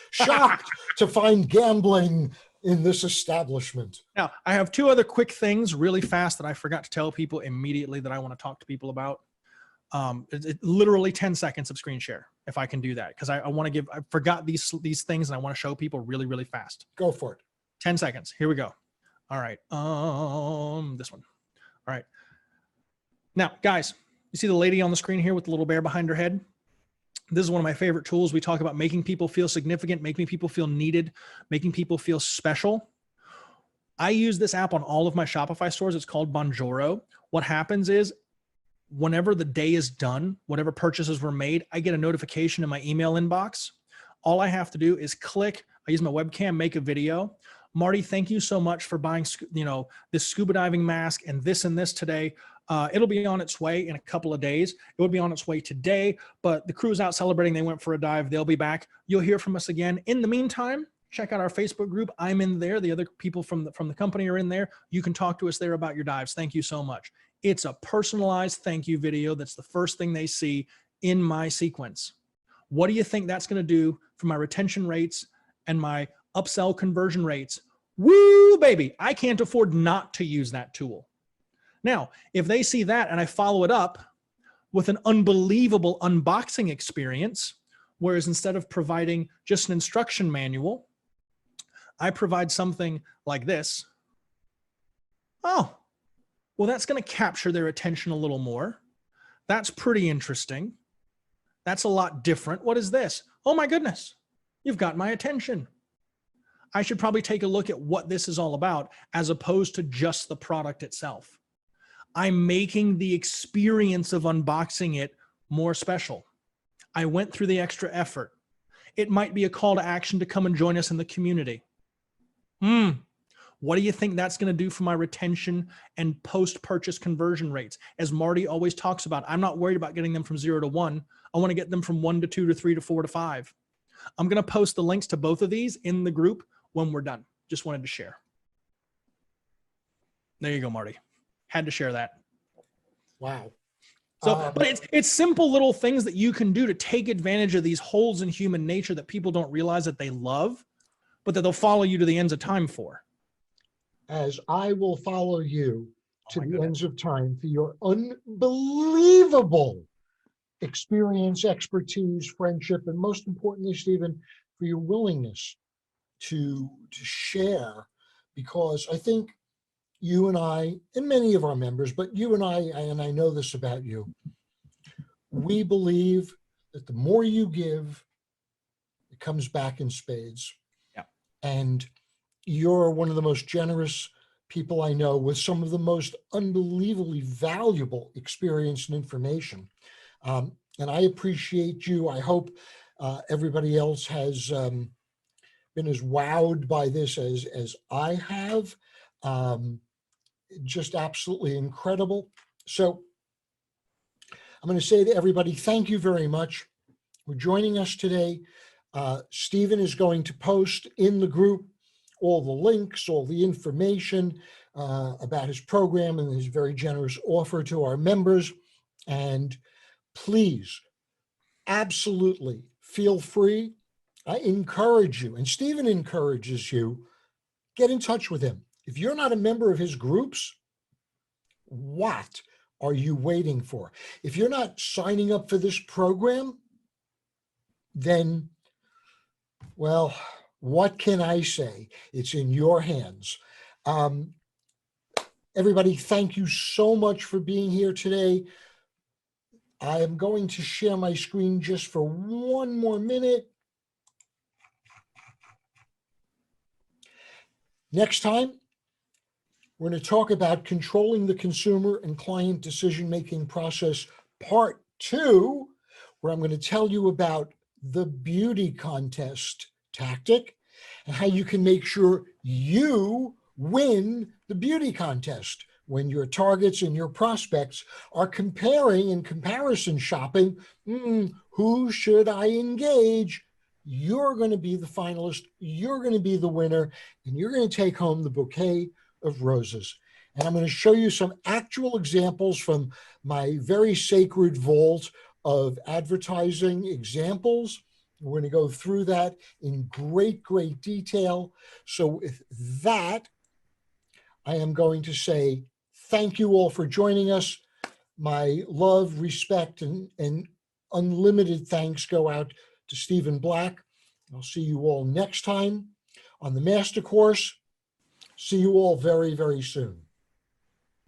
to find gambling in this establishment. Now, I have two other quick things really fast that I forgot to tell people immediately that I want to talk to people about. Literally 10 seconds of screen share, if I can do that, because I forgot these things and I want to show people really, really fast. Go for it. 10 seconds. Here we go. All right. This one. All right. Now, guys, you see the lady on the screen here with the little bear behind her head? This is one of my favorite tools. We talk about making people feel significant, making people feel needed, making people feel special. I use this app on all of my Shopify stores. It's called Bonjoro. What happens is whenever the day is done, whatever purchases were made, I get a notification in my email inbox. All I have to do is click. I use my webcam, make a video. Marty, thank you so much for buying, this scuba diving mask and this today. It'll be on its way in a couple of days. It would be on its way today, but the crew's out celebrating. They went for a dive. They'll be back. You'll hear from us again. In the meantime, check out our Facebook group. I'm in there. The other people from the company are in there. You can talk to us there about your dives. Thank you so much. It's a personalized thank you video. That's the first thing they see in my sequence. What do you think that's going to do for my retention rates and my upsell conversion rates Woo, baby. I can't afford not to use that tool. Now, if they see that and I follow it up with an unbelievable unboxing experience, whereas instead of providing just an instruction manual, I provide something like this. Oh, well, that's going to capture their attention a little more. That's pretty interesting. That's a lot different. What is this? Oh my goodness, you've got my attention. I should probably take a look at what this is all about as opposed to just the product itself. I'm making the experience of unboxing it more special. I went through the extra effort. It might be a call to action to come and join us in the community. What do you think that's going to do for my retention and post-purchase conversion rates? As Marty always talks about, I'm not worried about getting them from 0 to 1. I want to get them from 1 to 2 to 3 to 4 to 5. I'm going to post the links to both of these in the group when we're done. Just wanted to share. There you go, Marty. Had to share that. Wow. So, but it's simple little things that you can do to take advantage of these holes in human nature that people don't realize that they love, but that they'll follow you to the ends of time for. As I will follow you to my the goodness. ends of time for your unbelievable experience, expertise, friendship, and most importantly, Stephen, for your willingness to share, because I think you and I, and many of our members, but you and I know this about you, we believe that the more you give, it comes back in spades. Yeah. And you're one of the most generous people I know with some of the most unbelievably valuable experience and information. And I appreciate you. I hope everybody else has been as wowed by this as I have. Just absolutely incredible. So I'm going to say to everybody, thank you very much for joining us today. Stephen is going to post in the group all the links, all the information about his program and his very generous offer to our members. And please, absolutely feel free. I encourage you, and Stephen encourages you, get in touch with him. If you're not a member of his groups, what are you waiting for? If you're not signing up for this program, then, well, what can I say? It's in your hands. Everybody, thank you so much for being here today. I am going to share my screen just for one more minute. Next time, we're going to talk about controlling the consumer and client decision-making process, part 2, where I'm going to tell you about the beauty contest tactic and how you can make sure you win the beauty contest when your targets and your prospects are comparing and comparison shopping. Who should I engage? You're going to be the finalist. You're going to be the winner, and you're going to take home the bouquet of roses. And I'm going to show you some actual examples from my very sacred vault of advertising examples. We're going to go through that in great, great detail. So with that, I am going to say thank you all for joining us. My love, respect, and unlimited thanks go out to Stephen Black. I'll see you all next time on the Master Course. See you all very, very soon.